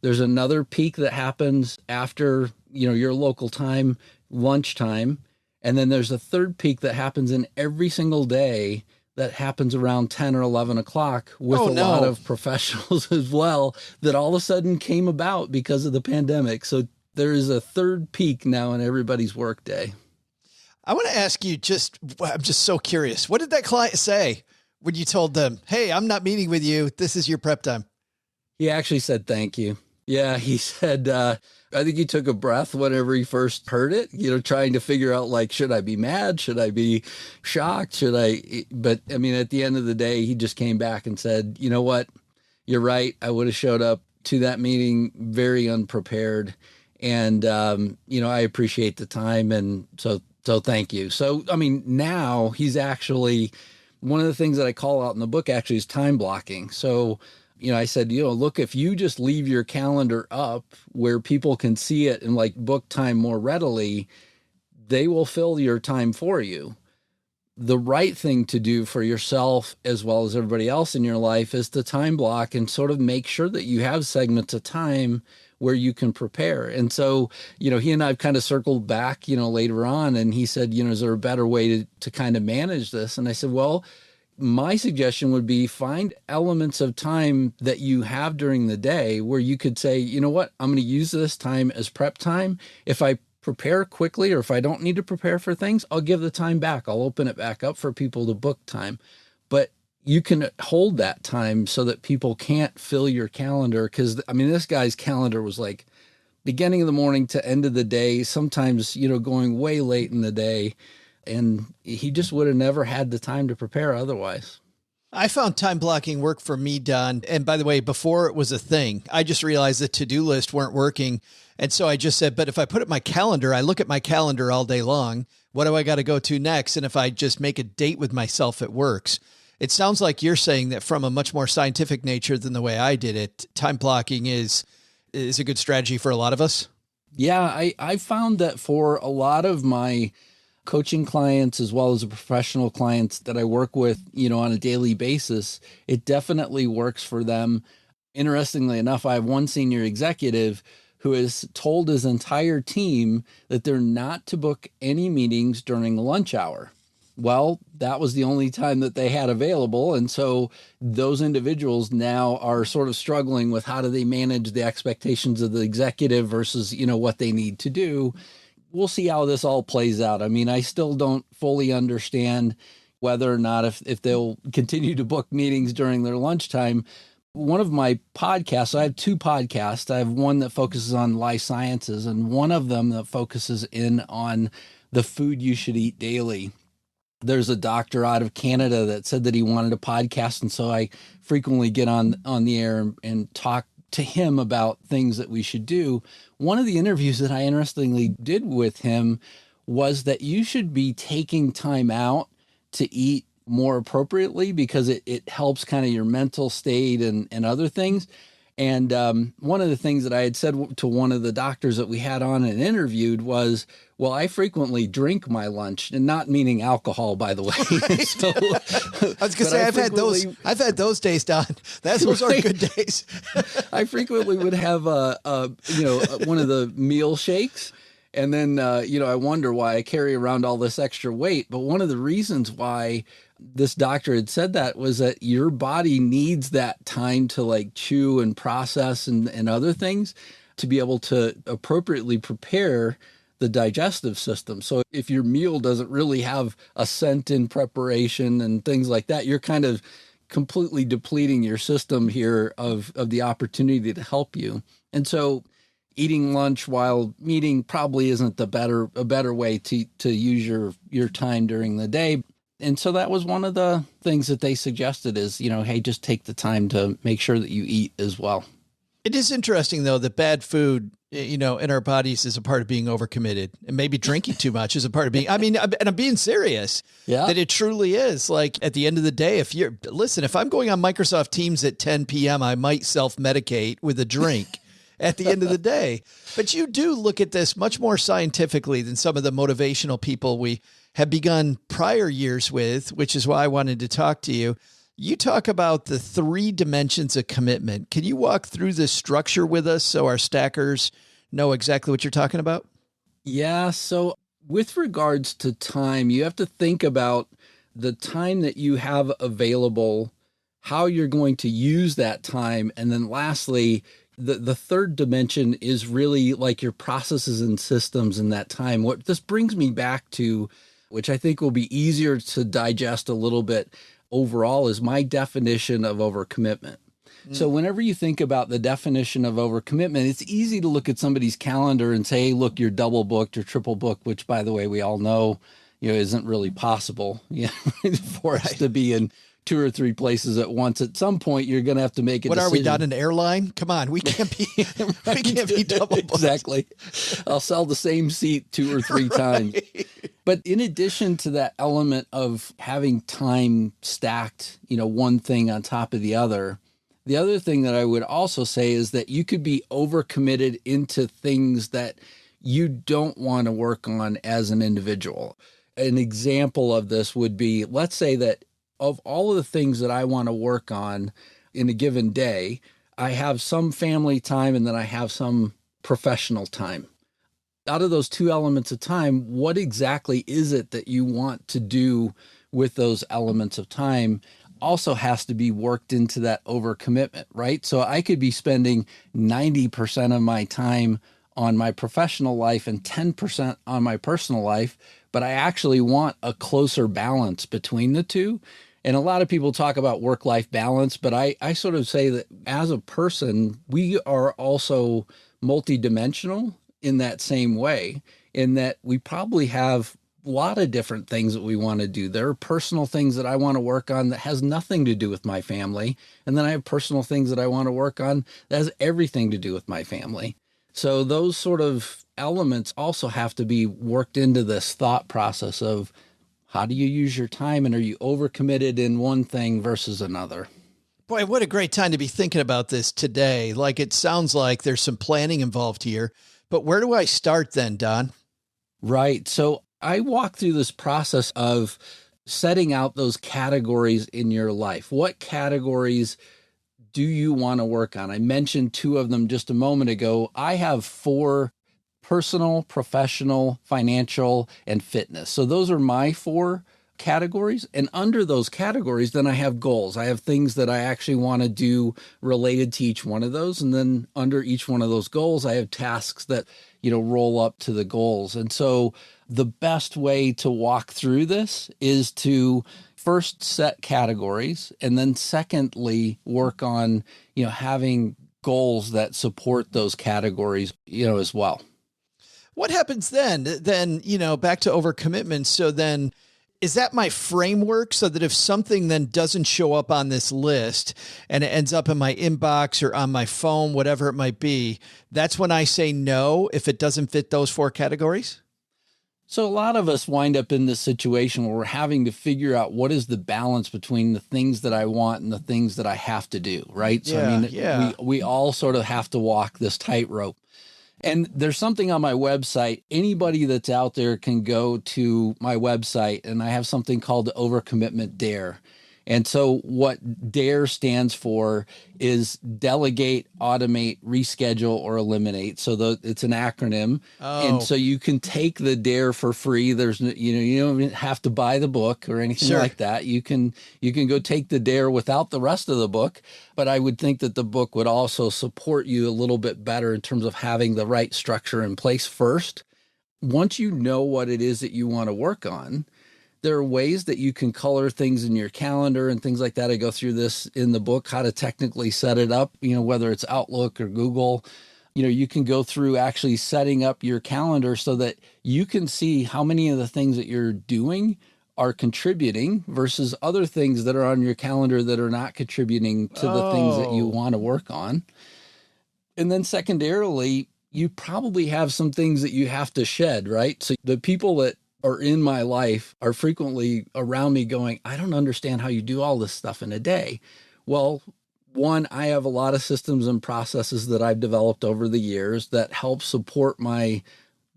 There's another peak that happens after, your local time, lunchtime. And then there's a third peak that happens in every single day that happens around 10 or 11 o'clock with lot of professionals as well, that all of a sudden came about because of the pandemic. So there is a third peak now in everybody's workday. I want to ask you I'm just so curious. What did that client say when you told them, hey, I'm not meeting with you, this is your prep time? He actually said, thank you. Yeah. He said, I think he took a breath whenever he first heard it, trying to figure out, should I be mad? Should I be shocked? But I mean, at the end of the day, he just came back and said, you know what? You're right. I would have showed up to that meeting very unprepared. And, I appreciate the time. And so thank you. So, I mean, now he's actually, one of the things that I call out in the book actually is time blocking. So, I said, look, if you just leave your calendar up where people can see it and book time more readily, they will fill your time for you. The right thing to do for yourself as well as everybody else in your life is to time block and sort of make sure that you have segments of time where you can prepare. And so, he and I have kind of circled back, later on, and he said, is there a better way to kind of manage this? And I said, well, My suggestion would be find elements of time that you have during the day where you could say, you know what, I'm going to use this time as prep time. If I prepare quickly or if I don't need to prepare for things, I'll give the time back. I'll open it back up for people to book time. But you can hold that time so that people can't fill your calendar. Because, I mean, this guy's calendar was like beginning of the morning to end of the day, sometimes, going way late in the day. And he just would have never had the time to prepare otherwise. I found time blocking work for me, Don. And by the way, before it was a thing, I just realized the to-do list weren't working. And so I just said, but if I put it in my calendar, I look at my calendar all day long. What do I got to go to next? And if I just make a date with myself, it works. It sounds like you're saying that from a much more scientific nature than the way I did it, time blocking is a good strategy for a lot of us. Yeah, I found that for a lot of my coaching clients, as well as the professional clients that I work with, on a daily basis, it definitely works for them. Interestingly enough, I have one senior executive who has told his entire team that they're not to book any meetings during lunch hour. Well, that was the only time that they had available. And so those individuals now are sort of struggling with how do they manage the expectations of the executive versus, what they need to do. We'll see how this all plays out. I mean, I still don't fully understand whether or not if they'll continue to book meetings during their lunchtime. One of my podcasts, I have two podcasts. I have one that focuses on life sciences and one of them that focuses in on the food you should eat daily. There's a doctor out of Canada that said that he wanted a podcast. And so I frequently get on the air and talk to him about things that we should do. One of the interviews that I interestingly did with him was that you should be taking time out to eat more appropriately because it helps kind of your mental state and other things. And one of the things that I had said to one of the doctors that we had on and interviewed was, well, I frequently drink my lunch, and not meaning alcohol, by the way. Right. So, I was going to say, I've had those days, Don. Those are good days. I frequently would have, one of the meal shakes. And then, I wonder why I carry around all this extra weight. But one of the reasons why this doctor had said that was that your body needs that time to like chew and process and other things to be able to appropriately prepare the digestive system. So if your meal doesn't really have a scent in preparation and things like that, you're kind of completely depleting your system here of the opportunity to help you. And so eating lunch while meeting probably isn't a better way to use your time during the day. And so that was one of the things that they suggested is, hey, just take the time to make sure that you eat as well. It is interesting, though, that bad food, in our bodies is a part of being overcommitted, and maybe drinking too much is a part of being, and I'm being serious, that it truly is. Like at the end of the day, if I'm going on Microsoft Teams at 10 PM, I might self-medicate with a drink at the end of the day. But you do look at this much more scientifically than some of the motivational people we have begun prior years with, which is why I wanted to talk to you. You talk about the 3 dimensions of commitment. Can you walk through this structure with us so our stackers know exactly what you're talking about? Yeah. So with regards to time, you have to think about the time that you have available, how you're going to use that time. And then lastly, the third dimension is really like your processes and systems in that time. What this brings me back to, which I think will be easier to digest a little bit overall, is my definition of overcommitment. So whenever you think about the definition of overcommitment, it's easy to look at somebody's calendar and say, hey, look, you're double booked or triple booked, which, by the way, we all know, isn't really possible for us to be in 2 or 3 places at once. At some point, you're going to have to make a decision. What are we, not an airline? Come on, we can't be double booked. Exactly. I'll sell the same seat 2 or 3 times. But in addition to that element of having time stacked, one thing on top of the other thing that I would also say is that you could be overcommitted into things that you don't want to work on as an individual. An example of this would be, let's say that of all of the things that I want to work on in a given day, I have some family time and then I have some professional time. Out of those 2 elements of time, what exactly is it that you want to do with those elements of time also has to be worked into that overcommitment, right? So I could be spending 90% of my time on my professional life and 10% on my personal life, but I actually want a closer balance between the two. And a lot of people talk about work-life balance, but I sort of say that as a person, we are also multidimensional in that same way, in that we probably have a lot of different things that we want to do. There are personal things that I want to work on that has nothing to do with my family. And then I have personal things that I want to work on that has everything to do with my family. So those sort of elements also have to be worked into this thought process of how do you use your time, and are you overcommitted in one thing versus another? Boy, what a great time to be thinking about this today. Like, it sounds like there's some planning involved here, but where do I start then, Don? Right. So I walk through this process of setting out those categories in your life. What categories do you want to work on? I mentioned two of them just a moment ago. I have 4: personal, professional, financial, and fitness. So those are my 4 categories. And under those categories, then I have goals. I have things that I actually want to do related to each one of those. And then under each one of those goals, I have tasks that, roll up to the goals. And so the best way to walk through this is to first set categories, and then secondly, work on, having goals that support those categories, as well. What happens then? Then, back to overcommitment. So then, is that my framework so that if something then doesn't show up on this list and it ends up in my inbox or on my phone, whatever it might be, that's when I say no if it doesn't fit those 4 categories? So a lot of us wind up in this situation where we're having to figure out what is the balance between the things that I want and the things that I have to do, right? So we all sort of have to walk this tightrope. And there's something on my website. Anybody that's out there can go to my website, and I have something called the Overcommitment Dare. And so what DARE stands for is delegate, automate, reschedule, or eliminate. So it's an acronym. Oh. And so you can take the DARE for free. There's, you don't have to buy the book or anything like that. You can go take the DARE without the rest of the book. But I would think that the book would also support you a little bit better in terms of having the right structure in place first. Once you know what it is that you want to work on, there are ways that you can color things in your calendar and things like that. I go through this in the book, how to technically set it up, whether it's Outlook or Google. You can go through actually setting up your calendar so that you can see how many of the things that you're doing are contributing versus other things that are on your calendar that are not contributing to the things that you want to work on. And then secondarily, you probably have some things that you have to shed, right? So the people that are in my life are frequently around me going, I don't understand how you do all this stuff in a day. Well, one, I have a lot of systems and processes that I've developed over the years that help support my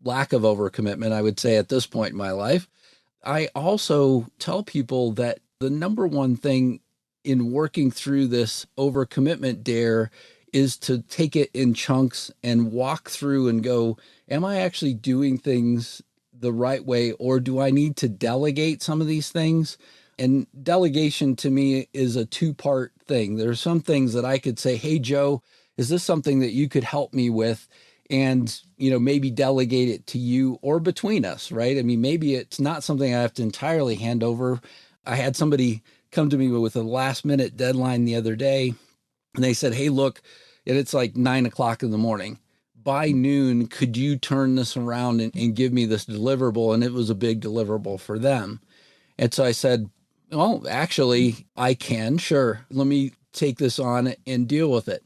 lack of overcommitment, I would say, at this point in my life. I also tell people that the number one thing in working through this overcommitment dare is to take it in chunks and walk through and go, am I actually doing things the right way, or do I need to delegate some of these things? And delegation to me is a 2-part thing. There are some things that I could say, hey, Joe, is this something that you could help me with? And, maybe delegate it to you or between us, right? I mean, maybe it's not something I have to entirely hand over. I had somebody come to me with a last minute deadline the other day, and they said, hey, look, and it's like 9:00 in the morning. By noon, could you turn this around and give me this deliverable? And it was a big deliverable for them. And so I said, well, actually, I can. Sure. Let me take this on and deal with it.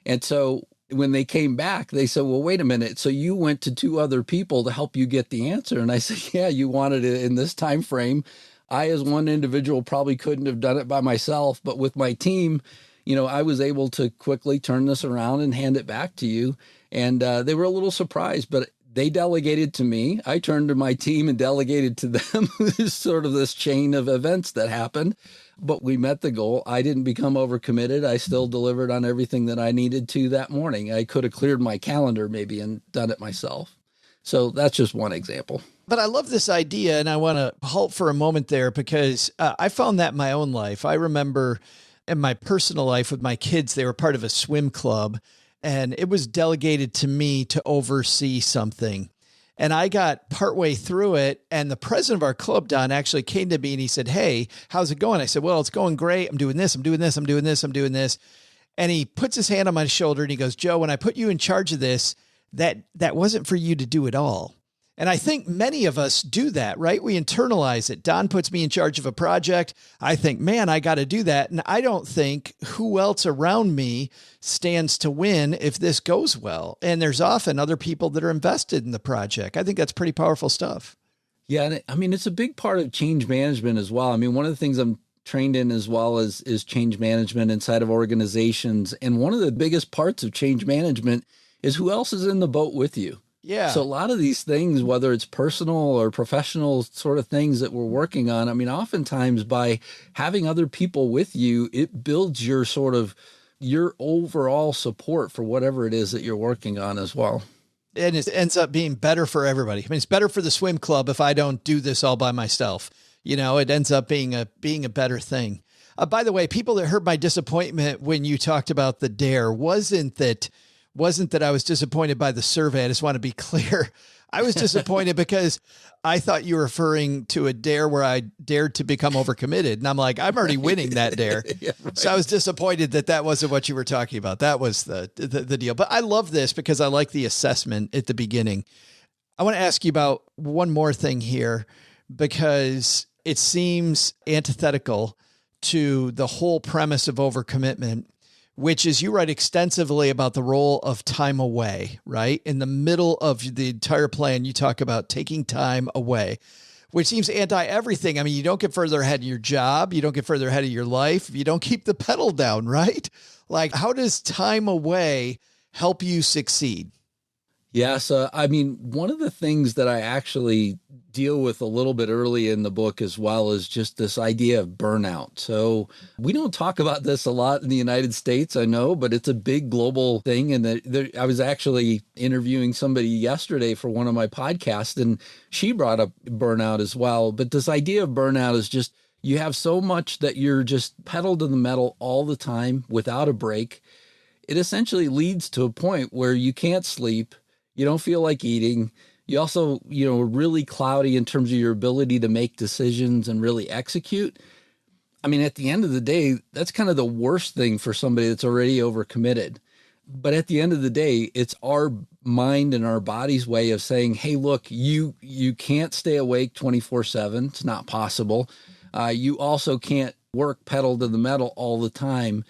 And so when they came back, they said, well, wait a minute. So you went to 2 other people to help you get the answer. And I said, yeah, you wanted it in this time frame. I, as one individual, probably couldn't have done it by myself, but with my team, I was able to quickly turn this around and hand it back to you. And they were a little surprised, but they delegated to me. I turned to my team and delegated to them. There's sort of this chain of events that happened, but we met the goal. I didn't become overcommitted. I still delivered on everything that I needed to that morning. I could have cleared my calendar maybe and done it myself. So that's just one example. But I love this idea, and I want to halt for a moment there because I found that in my own life. I remember in my personal life with my kids, they were part of a swim club, and it was delegated to me to oversee something. And I got partway through it, and the president of our club, Don, actually came to me and he said, "Hey, how's it going?" I said, "Well, it's going great. I'm doing this, I'm doing this, I'm doing this, I'm doing this." And he puts his hand on my shoulder and he goes, "Joe, when I put you in charge of this, that wasn't for you to do it all." And I think many of us do that, right? We internalize it. Don puts me in charge of a project. I think, man, I got to do that. And I don't think who else around me stands to win if this goes well. And there's often other people that are invested in the project. I think that's pretty powerful stuff. Yeah. And I mean, it's a big part of change management as well. I mean, one of the things I'm trained in as well is change management inside of organizations. And one of the biggest parts of change management is who else is in the boat with you. Yeah. So a lot of these things, whether it's personal or professional sort of things that we're working on, I mean, oftentimes by having other people with you, it builds your sort of your overall support for whatever it is that you're working on as well. And it ends up being better for everybody. I mean, it's better for the swim club if I don't do this all by myself. You know, it ends up being a better thing. By the way, people that heard my disappointment when you talked about the dare wasn't that I was disappointed by the survey. I just want to be clear. I was disappointed because I thought you were referring to a dare where I dared to become overcommitted. And I'm like, I'm already winning that dare. Yeah, right. So I was disappointed that wasn't what you were talking about. That was the deal. But I love this because I like the assessment at the beginning. I want to ask you about one more thing here because it seems antithetical to the whole premise of overcommitment, which is you write extensively about the role of time away, right? In the middle of the entire plan, you talk about taking time away, which seems anti-everything. I mean, you don't get further ahead in your job. You don't get further ahead of your life. You don't keep the pedal down, right? Like, how does time away help you succeed? Yeah. So, I mean, one of the things that I actually deal with a little bit early in the book as well is just this idea of burnout. So we don't talk about this a lot in the United States, I know, but it's a big global thing. And I was actually interviewing somebody yesterday for one of my podcasts, and she brought up burnout as well. But this idea of burnout is just you have so much that you're just pedal to the metal all the time without a break. It essentially leads to a point where you can't sleep. You don't feel like eating. You also, really cloudy in terms of your ability to make decisions and really execute. I mean, at the end of the day, that's kind of the worst thing for somebody that's already overcommitted. But at the end of the day, it's our mind and our body's way of saying, hey, look, you can't stay awake 24/7. It's not possible. You also can't work pedal to the metal all the time.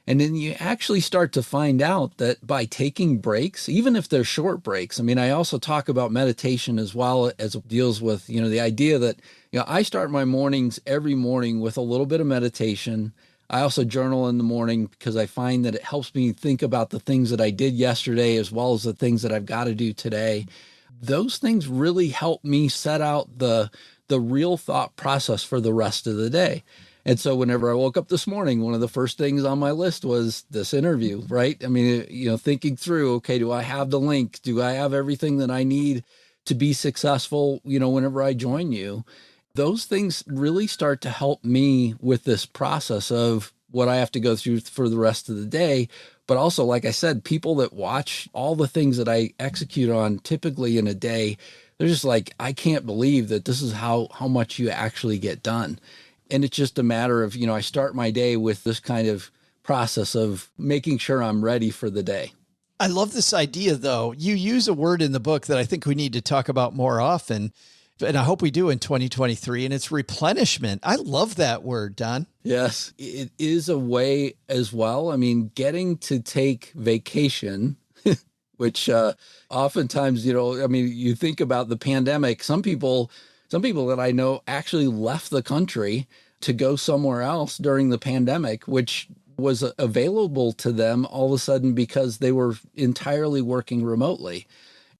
And then you actually start to find out that by taking breaks, even if they're short breaks, I mean, I also talk about meditation as well as it deals with, the idea that, I start my mornings every morning with a little bit of meditation. I also journal in the morning because I find that it helps me think about the things that I did yesterday as well as the things that I've got to do today. Those things really help me set out the real thought process for the rest of the day. And so whenever I woke up this morning, one of the first things on my list was this interview, right? I mean, thinking through, okay, do I have the link? Do I have everything that I need to be successful, whenever I join you? Those things really start to help me with this process of what I have to go through for the rest of the day. But also, like I said, people that watch all the things that I execute on typically in a day, they're just like, I can't believe that this is how much you actually get done. And it's just a matter of, I start my day with this kind of process of making sure I'm ready for the day. I love this idea, though. You use a word in the book that I think we need to talk about more often, and I hope we do in 2023, and it's replenishment. I love that word, Don. Yes, it is a way as well. I mean, getting to take vacation, which oftentimes, you think about the pandemic, some people that I know actually left the country to go somewhere else during the pandemic, which was available to them all of a sudden because they were entirely working remotely.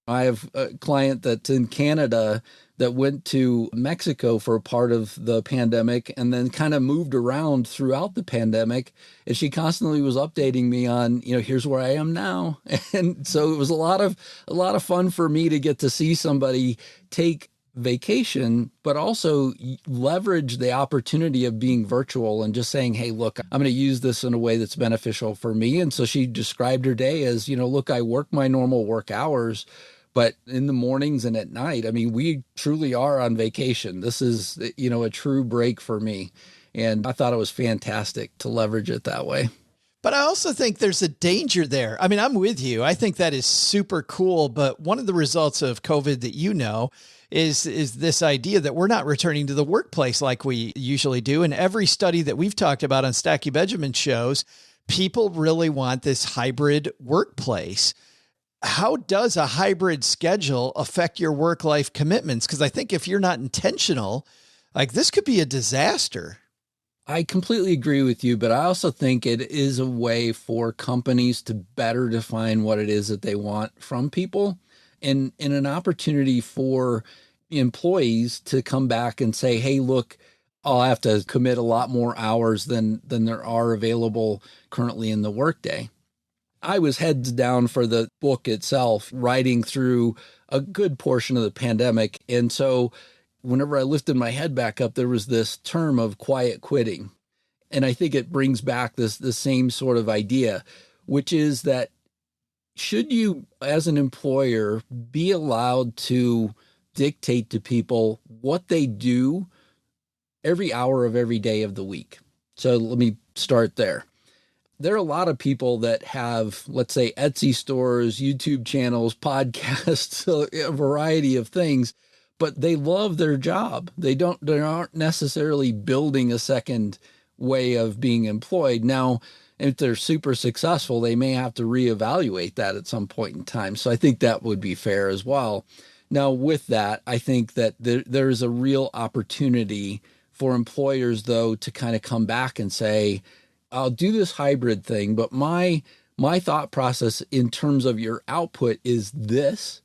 I have a client that's in Canada that went to Mexico for a part of the pandemic and then kind of moved around throughout the pandemic. And she constantly was updating me on, here's where I am now. And so it was a lot of fun for me to get to see somebody take vacation, but also leverage the opportunity of being virtual and just saying, hey, look, I'm going to use this in a way that's beneficial for me. And so she described her day as, look, I work my normal work hours, but in the mornings and at night, I mean, we truly are on vacation. This is, a true break for me. And I thought it was fantastic to leverage it that way. But I also think there's a danger there. I mean, I'm with you. I think that is super cool. But one of the results of COVID that is this idea that we're not returning to the workplace like we usually do. And every study that we've talked about on Stacky Benjamin shows people really want this hybrid workplace. How does a hybrid schedule affect your work-life commitments? Because I think if you're not intentional, like this could be a disaster. I completely agree with you, but I also think it is a way for companies to better define what it is that they want from people, and an opportunity for employees to come back and say, hey, look, I'll have to commit a lot more hours than there are available currently in the workday. I was heads down for the book itself, writing through a good portion of the pandemic. And so whenever I lifted my head back up, there was this term of quiet quitting. And I think it brings back the same sort of idea, which is that should you, as an employer, be allowed to dictate to people what they do every hour of every day of the week? So let me start there. There are a lot of people that have, let's say, Etsy stores, YouTube channels, podcasts, a variety of things, but they love their job. They aren't necessarily building a second way of being employed. Now, if they're super successful, they may have to reevaluate that at some point in time. So I think that would be fair as well. Now, with that, I think that there's a real opportunity for employers, though, to kind of come back and say, I'll do this hybrid thing, but my thought process in terms of your output is this,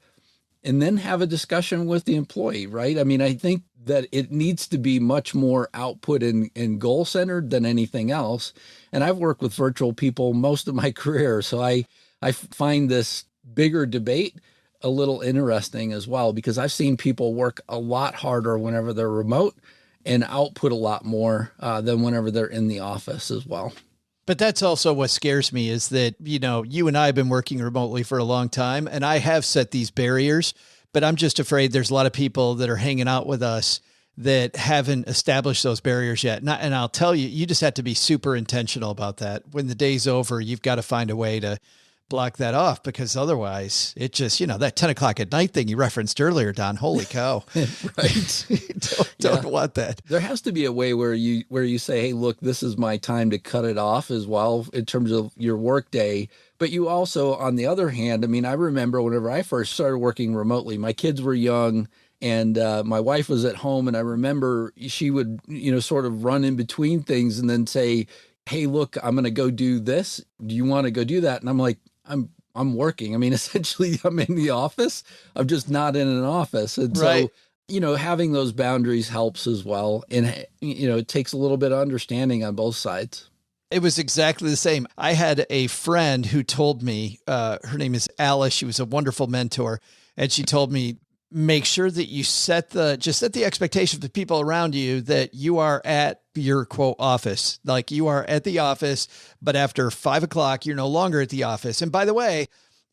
and then have a discussion with the employee, right? I mean, I think that it needs to be much more output and goal-centered than anything else. And I've worked with virtual people most of my career, so I find this bigger debate a little interesting as well, because I've seen people work a lot harder whenever they're remote and output a lot more than whenever they're in the office as well. But that's also what scares me is that, you and I have been working remotely for a long time, and I have set these barriers, but I'm just afraid there's a lot of people that are hanging out with us that haven't established those barriers yet. And I'll tell you, you just have to be super intentional about that. When the day's over, you've got to find a way to block that off, because otherwise it just, that 10 o'clock at night thing you referenced earlier, Don, holy cow. Right. don't want that. There has to be a way where you say, hey, look, this is my time to cut it off as well in terms of your work day. But you also, on the other hand, I mean, I remember whenever I first started working remotely, my kids were young and my wife was at home. And I remember she would, sort of run in between things and then say, hey, look, I'm going to go do this. Do you want to go do that? And I'm like, I'm working. I mean, essentially I'm in the office. I'm just not in an office. And right. So, having those boundaries helps as well. And, it takes a little bit of understanding on both sides. It was exactly the same. I had a friend who told me, her name is Alice. She was a wonderful mentor. And she told me, make sure that you set the expectation for the people around you that you are at your quote office. Like you are at the office, but after 5 o'clock, you're no longer at the office. And by the way,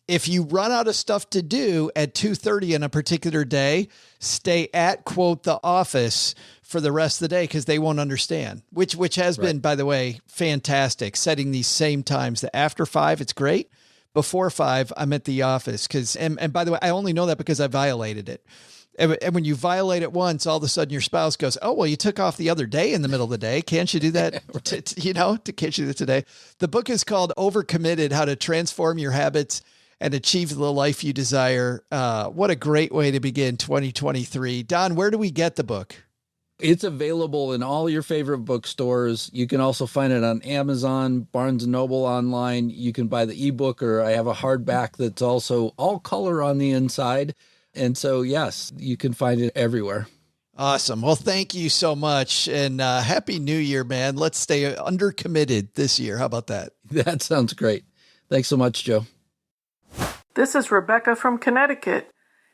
if you run out of stuff to do at 2:30 on a particular day, stay at quote the office for the rest of the day, because they won't understand, which has right. been, by the way, fantastic. Setting these same times that after 5, it's great. Before 5, I'm at the office and by the way, I only know that because I violated it. And when you violate it once, all of a sudden your spouse goes, oh, well, you took off the other day in the middle of the day. Can't you do that? Right. Can't you do that today? The book is called Overcommitted: How to Transform Your Habits and Achieve the Life You Desire. What a great way to begin 2023. Don, where do we get the book? It's available in all your favorite bookstores. You can also find it on Amazon, Barnes & Noble online. You can buy the ebook, or I have a hardback that's also all color on the inside. And so, yes, you can find it everywhere. Awesome. Well, thank you so much. And Happy New Year, man. Let's stay undercommitted this year. How about that? That sounds great. Thanks so much, Joe. This is Rebecca from Connecticut.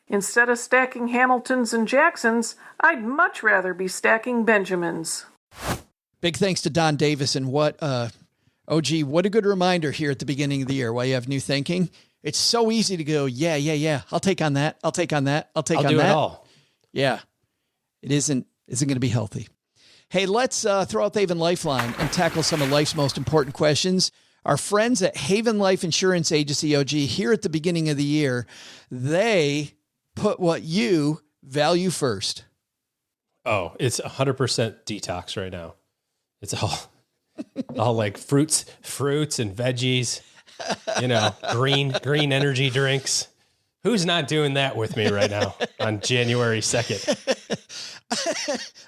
Instead of stacking Hamiltons and Jacksons, I'd much rather be stacking Benjamins. Big thanks to Don Davis. And what a good reminder here at the beginning of the year while you have new thinking. It's so easy to go, yeah. I'll take on that. I'll take on that. I'll do it all. Yeah. It isn't going to be healthy. Hey, let's throw out the Haven Lifeline and tackle some of life's most important questions. Our friends at Haven Life Insurance Agency, OG, here at the beginning of the year, they put what you value first. Oh, it's 100% detox right now. It's all like fruits and veggies, green energy drinks. Who's not doing that with me right now on January 2nd?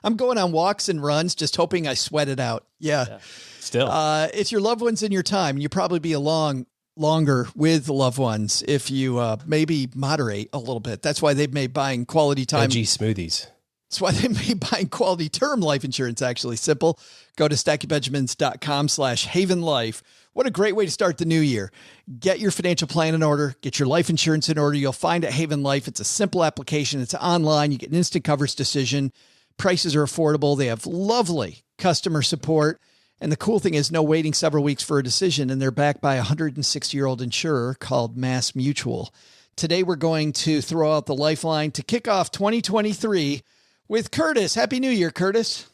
I'm going on walks and runs, just hoping I sweat it out. Yeah. Still. It's your loved ones in your time. You probably be longer with the loved ones if you maybe moderate a little bit. That's why they've made buying quality time. Veggie smoothies. That's why they made buying quality term life insurance actually simple. Go to stackingbenjamins.com/havenlife. What a great way to start the new year. Get your financial plan in order. Get your life insurance in order. You'll find at Haven Life. It's a simple application. It's online. You get an instant coverage decision. Prices are affordable. They have lovely customer support. And the cool thing is no waiting several weeks for a decision. And they're backed by a 160-year-old insurer called Mass Mutual. Today, we're going to throw out the lifeline to kick off 2023 with Curtis. Happy New Year, Curtis.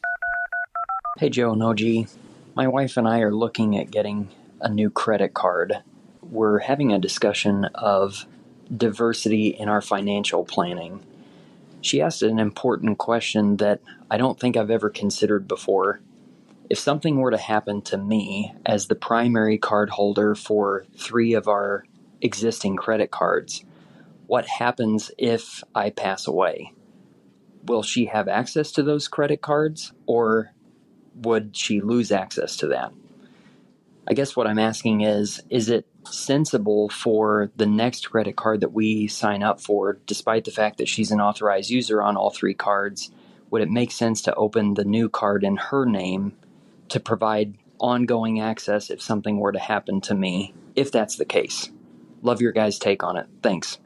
Hey, Joe and OG. My wife and I are looking at getting a new credit card. We're having a discussion of diversity in our financial planning. She asked an important question that I don't think I've ever considered before. If something were to happen to me as the primary card holder for 3 of our existing credit cards, what happens if I pass away? Will she have access to those credit cards, or would she lose access to that? I guess what I'm asking is it sensible for the next credit card that we sign up for, despite the fact that she's an authorized user on all 3 cards, would it make sense to open the new card in her name to provide ongoing access if something were to happen to me, if that's the case? Love your guys' take on it. Thanks.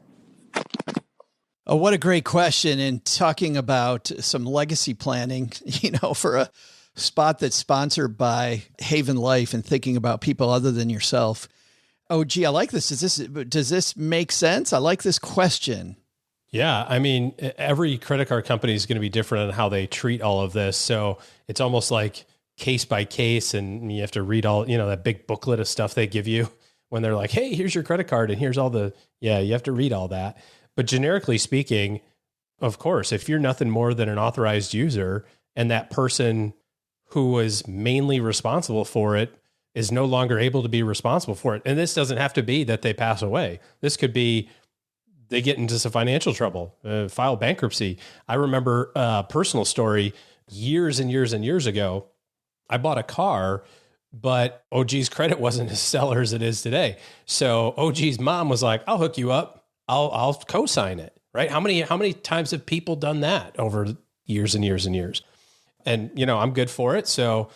Oh, what a great question. And talking about some legacy planning, for a spot that's sponsored by Haven Life and thinking about people other than yourself. Oh, gee, I like this. Does this make sense? I like this question. Yeah. I mean, every credit card company is going to be different in how they treat all of this. So it's almost like case by case, and you have to read all, that big booklet of stuff they give you when they're like, hey, here's your credit card and here's all you have to read all that. But generically speaking, of course, if you're nothing more than an authorized user and that person who was mainly responsible for it is no longer able to be responsible for it. And this doesn't have to be that they pass away. This could be they get into some financial trouble, file bankruptcy. I remember a personal story years and years and years ago. I bought a car, but OG's credit wasn't as stellar as it is today. So OG's mom was like, I'll hook you up. I'll co-sign it, right? How many times have people done that over years and years and years? And, I'm good for it. So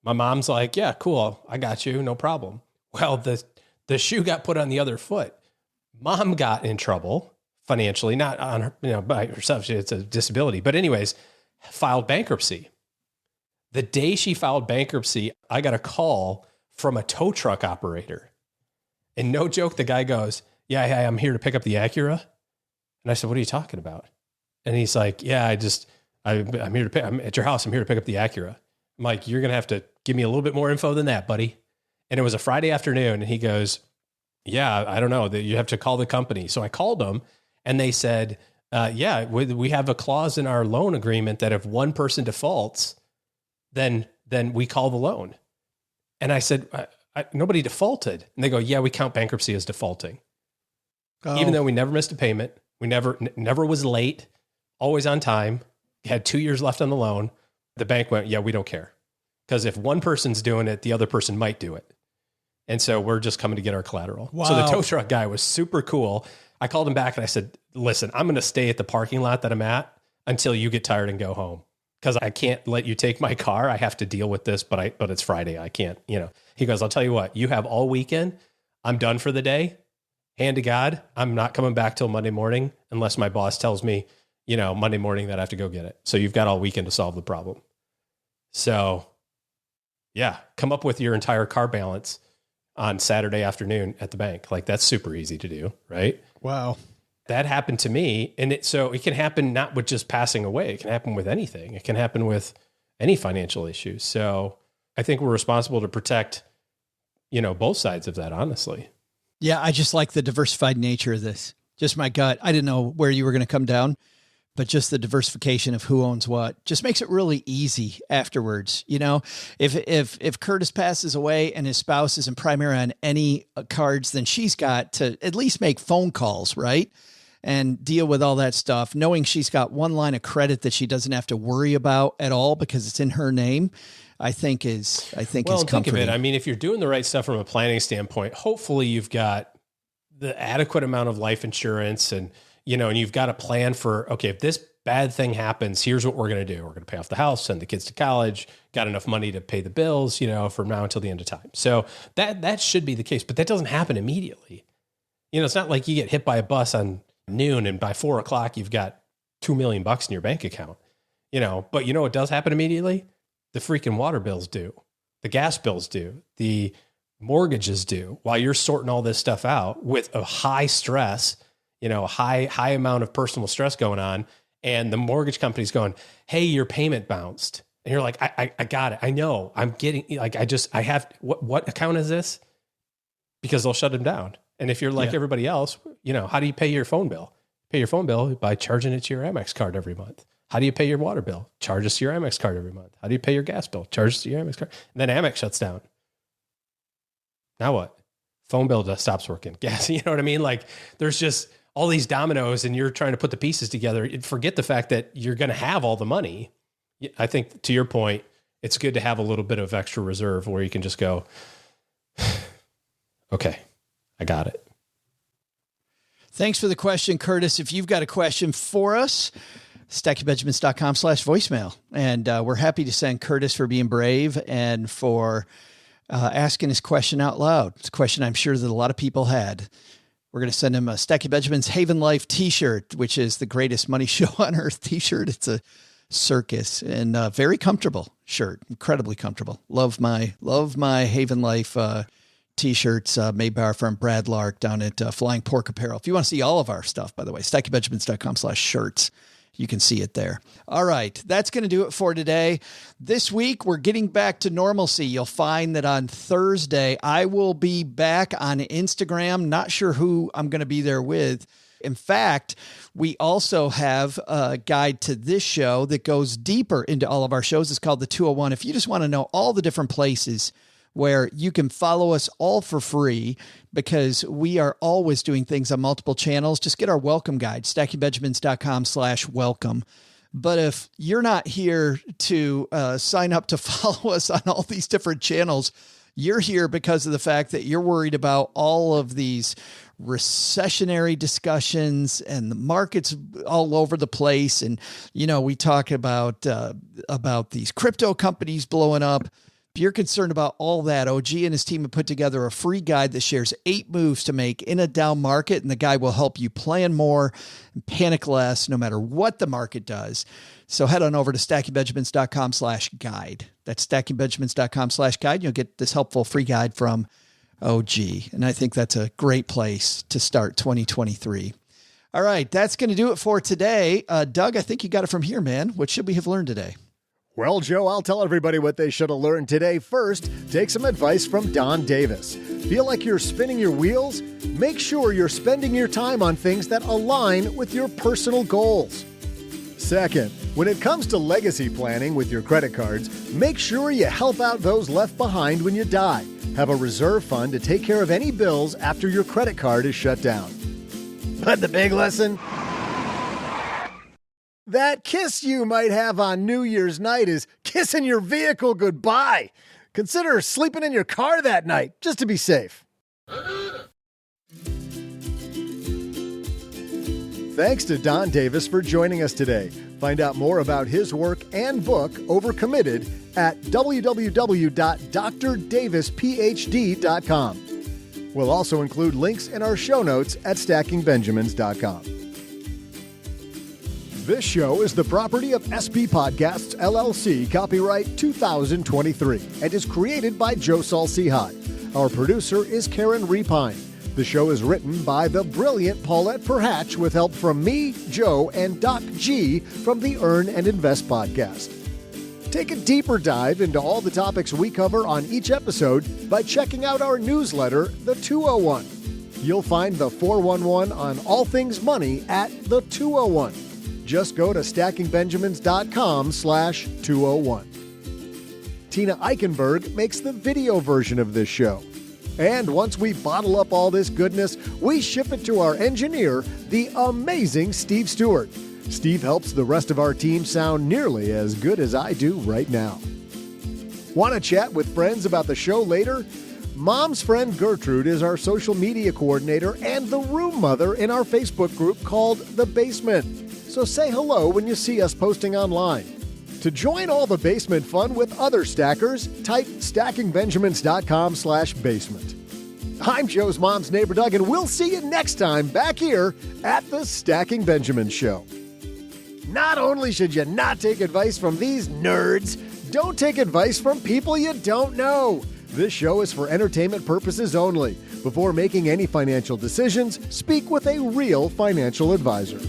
my mom's like, yeah, cool. I got you. No problem. Well, the shoe got put on the other foot. Mom got in trouble financially, not on her, by herself. It's a disability, but anyways, filed bankruptcy. The day she filed bankruptcy, I got a call from a tow truck operator. And no joke, the guy goes, yeah, I'm here to pick up the Acura. And I said, what are you talking about? And he's like, yeah, I'm here I'm at your house. I'm here to pick up the Acura. I'm like, you're going to have to give me a little bit more info than that, buddy. And it was a Friday afternoon. And he goes, yeah, I don't know, that you have to call the company. So I called them and they said, yeah, we have a clause in our loan agreement that if one person defaults, then we call the loan. And I said, nobody defaulted. And they go, yeah, we count bankruptcy as defaulting. Oh. Even though we never missed a payment, we never was late, always on time, had 2 years left on the loan. The bank went, yeah, we don't care. Because if one person's doing it, the other person might do it. And so we're just coming to get our collateral. Wow. So the tow truck guy was super cool. I called him back and I said, listen, I'm going to stay at the parking lot that I'm at until you get tired and go home. Because I can't let you take my car. I have to deal with this, but it's Friday. I can't, He goes, I'll tell you what, you have all weekend. I'm done for the day. hand to God, I'm not coming back till Monday morning unless my boss tells me, Monday morning that I have to go get it. So you've got all weekend to solve the problem. So yeah, come up with your entire car balance on Saturday afternoon at the bank. Like, that's super easy to do, right? Wow. That happened to me. And it can happen not with just passing away. It can happen with anything. It can happen with any financial issue. So I think we're responsible to protect, both sides of that, honestly. Yeah. I just like the diversified nature of this. Just my gut. I didn't know where you were going to come down, but just the diversification of who owns what just makes it really easy afterwards. If Curtis passes away and his spouse isn't primary on any cards, then she's got to at least make phone calls, right? And deal with all that stuff, knowing she's got one line of credit that she doesn't have to worry about at all because it's in her name, I think is comforting. Think of it. I mean, if you're doing the right stuff from a planning standpoint, hopefully you've got the adequate amount of life insurance and you've got a plan for, okay, if this bad thing happens, here's what we're going to do. We're going to pay off the house, send the kids to college, got enough money to pay the bills, from now until the end of time. So that should be the case, but that doesn't happen immediately. It's not like you get hit by a bus on noon and by 4:00, you've got $2 million in your bank account, but what does happen immediately? The freaking water bills do, the gas bills do, the mortgages do, while you're sorting all this stuff out with a high stress, high amount of personal stress going on. And the mortgage company's going, hey, your payment bounced. And you're like, I got it. I know I'm getting what account is this? Because they'll shut them down. And if you're like everybody else, how do you pay your phone bill? Pay your phone bill by charging it to your Amex card every month. How do you pay your water bill? Charge us to your Amex card every month. How do you pay your gas bill? Charge us to your Amex card. And then Amex shuts down. Now what? Phone bill just stops working. Gas, you know what I mean? Like, there's just all these dominoes and you're trying to put the pieces together. Forget the fact that you're going to have all the money. I think, to your point, it's good to have a little bit of extra reserve where you can just go, okay, I got it. Thanks for the question, Curtis. If you've got a question for us, StackyBenjamins.com/voicemail. And we're happy to send Curtis for being brave and for asking his question out loud. It's a question I'm sure that a lot of people had. We're going to send him a Stacky Benjamins Haven Life t-shirt, which is the greatest money show on earth t-shirt. It's a circus and very comfortable shirt, incredibly comfortable. Love my Haven Life t-shirts made by our friend Brad Lark down at Flying Pork Apparel. If you want to see all of our stuff, by the way, StackyBenjamins.com/shirts. You can see it there. All right. That's going to do it for today. This week, we're getting back to normalcy. You'll find that on Thursday, I will be back on Instagram. Not sure who I'm going to be there with. In fact, we also have a guide to this show that goes deeper into all of our shows. It's called the 201. If you just want to know all the different places where you can follow us all for free, because we are always doing things on multiple channels, just get our welcome guide, StackyBenjamins.com/welcome. But if you're not here to sign up to follow us on all these different channels, you're here because of the fact that you're worried about all of these recessionary discussions and the markets all over the place. And, we talk about these crypto companies blowing up. If you're concerned about all that, OG and his team have put together a free guide that shares 8 moves to make in a down market, and the guide will help you plan more and panic less no matter what the market does. So head on over to StackyBenjamins.com/guide. That's StackyBenjamins.com/guide. You'll get this helpful free guide from OG, and I think that's a great place to start 2023. All right, that's going to do it for today. Doug, I think you got it from here, man. What should we have learned today? Well, Joe, I'll tell everybody what they should have learned today. First, take some advice from Don Davis. Feel like you're spinning your wheels? Make sure you're spending your time on things that align with your personal goals. Second, when it comes to legacy planning with your credit cards, make sure you help out those left behind when you die. Have a reserve fund to take care of any bills after your credit card is shut down. But the big lesson? That kiss you might have on New Year's night is kissing your vehicle goodbye. Consider sleeping in your car that night, just to be safe. Thanks to Don Davis for joining us today. Find out more about his work and book, Overcommitted, at www.drdavisphd.com. We'll also include links in our show notes at stackingbenjamins.com. This show is the property of SP Podcasts, LLC, copyright 2023, and is created by Joe Saul-Sehy. Our producer is Karen Repine. The show is written by the brilliant Paulette Perhatch with help from me, Joe, and Doc G from the Earn and Invest podcast. Take a deeper dive into all the topics we cover on each episode by checking out our newsletter, The 201. You'll find the 411 on all things money at The 201. Just go to stackingbenjamins.com/201. Tina Eichenberg makes the video version of this show. And once we bottle up all this goodness, we ship it to our engineer, the amazing Steve Stewart. Steve helps the rest of our team sound nearly as good as I do right now. Want to chat with friends about the show later? Mom's friend Gertrude is our social media coordinator and the room mother in our Facebook group called The Basement. So say hello when you see us posting online. To join all the basement fun with other stackers, type stackingbenjamins.com/basement. I'm Joe's mom's neighbor Doug, and we'll see you next time back here at the Stacking Benjamin Show. Not only should you not take advice from these nerds, don't take advice from people you don't know. This show is for entertainment purposes only. Before making any financial decisions, speak with a real financial advisor.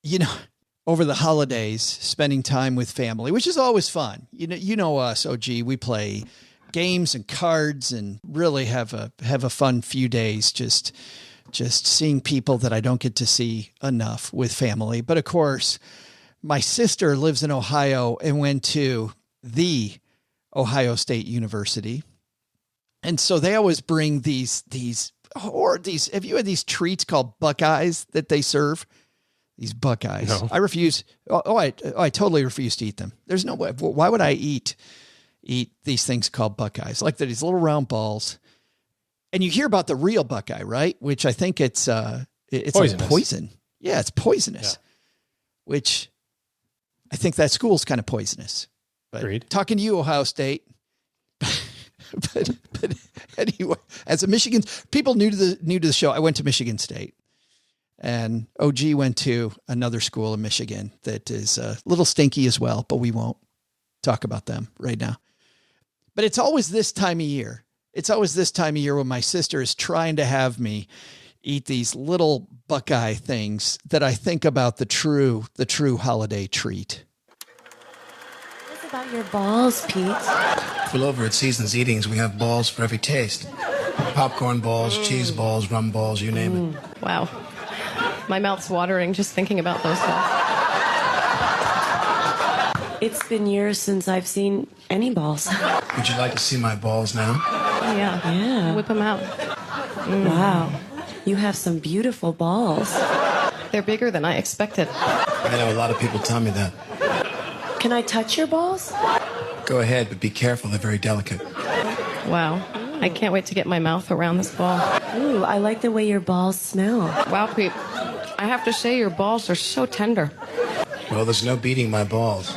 You know, over the holidays, spending time with family, which is always fun. You know us, OG, we play games and cards and really have a fun few days just seeing people that I don't get to see enough with family. But of course, my sister lives in Ohio and went to the Ohio State University. And so they always bring these, have you had these treats called Buckeyes that they serve? These Buckeyes. No. I refuse. I totally refuse to eat them. There's no way. Why would I eat these things called Buckeyes? Like these little round balls. And you hear about the real Buckeye, right? Which I think it's like poison. Yeah, it's poisonous. Yeah. Which I think that school's kind of poisonous. But agreed. Talking to you, Ohio State. but anyway, as a Michigan, people new to the show, I went to Michigan State. And OG went to another school in Michigan that is a little stinky as well, but we won't talk about them right now. But it's always this time of year. It's always this time of year when my sister is trying to have me eat these little Buckeye things that I think about the true holiday treat. What's about your balls, Pete? Well, over at Seasons Eatings, we have balls for every taste. Popcorn balls, cheese balls, rum balls, you name it. Wow. My mouth's watering just thinking about those things. It's been years since I've seen any balls. Would you like to see my balls now? Yeah. Whip them out. Wow. You have some beautiful balls. They're bigger than I expected. I know a lot of people tell me that. Can I touch your balls? Go ahead, but be careful. They're very delicate. Wow. I can't wait to get my mouth around this ball. Ooh, I like the way your balls smell. Wow, Pete. I have to say your balls are so tender. Well, there's no beating my balls.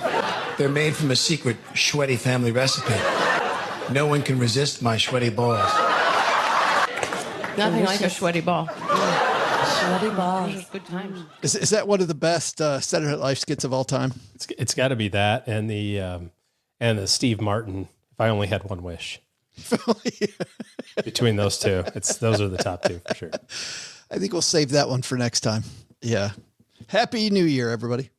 They're made from a secret Schweddy family recipe. No one can resist my Schweddy balls. Nothing like a Schweddy ball. Schweddy balls. Good times. Is that one of the best Saturday Night Live skits of all time? It's got to be that and the Steve Martin. If I only had one wish. Between those two, those are the top two for sure. I think we'll save that one for next time. Yeah. Happy New Year, everybody.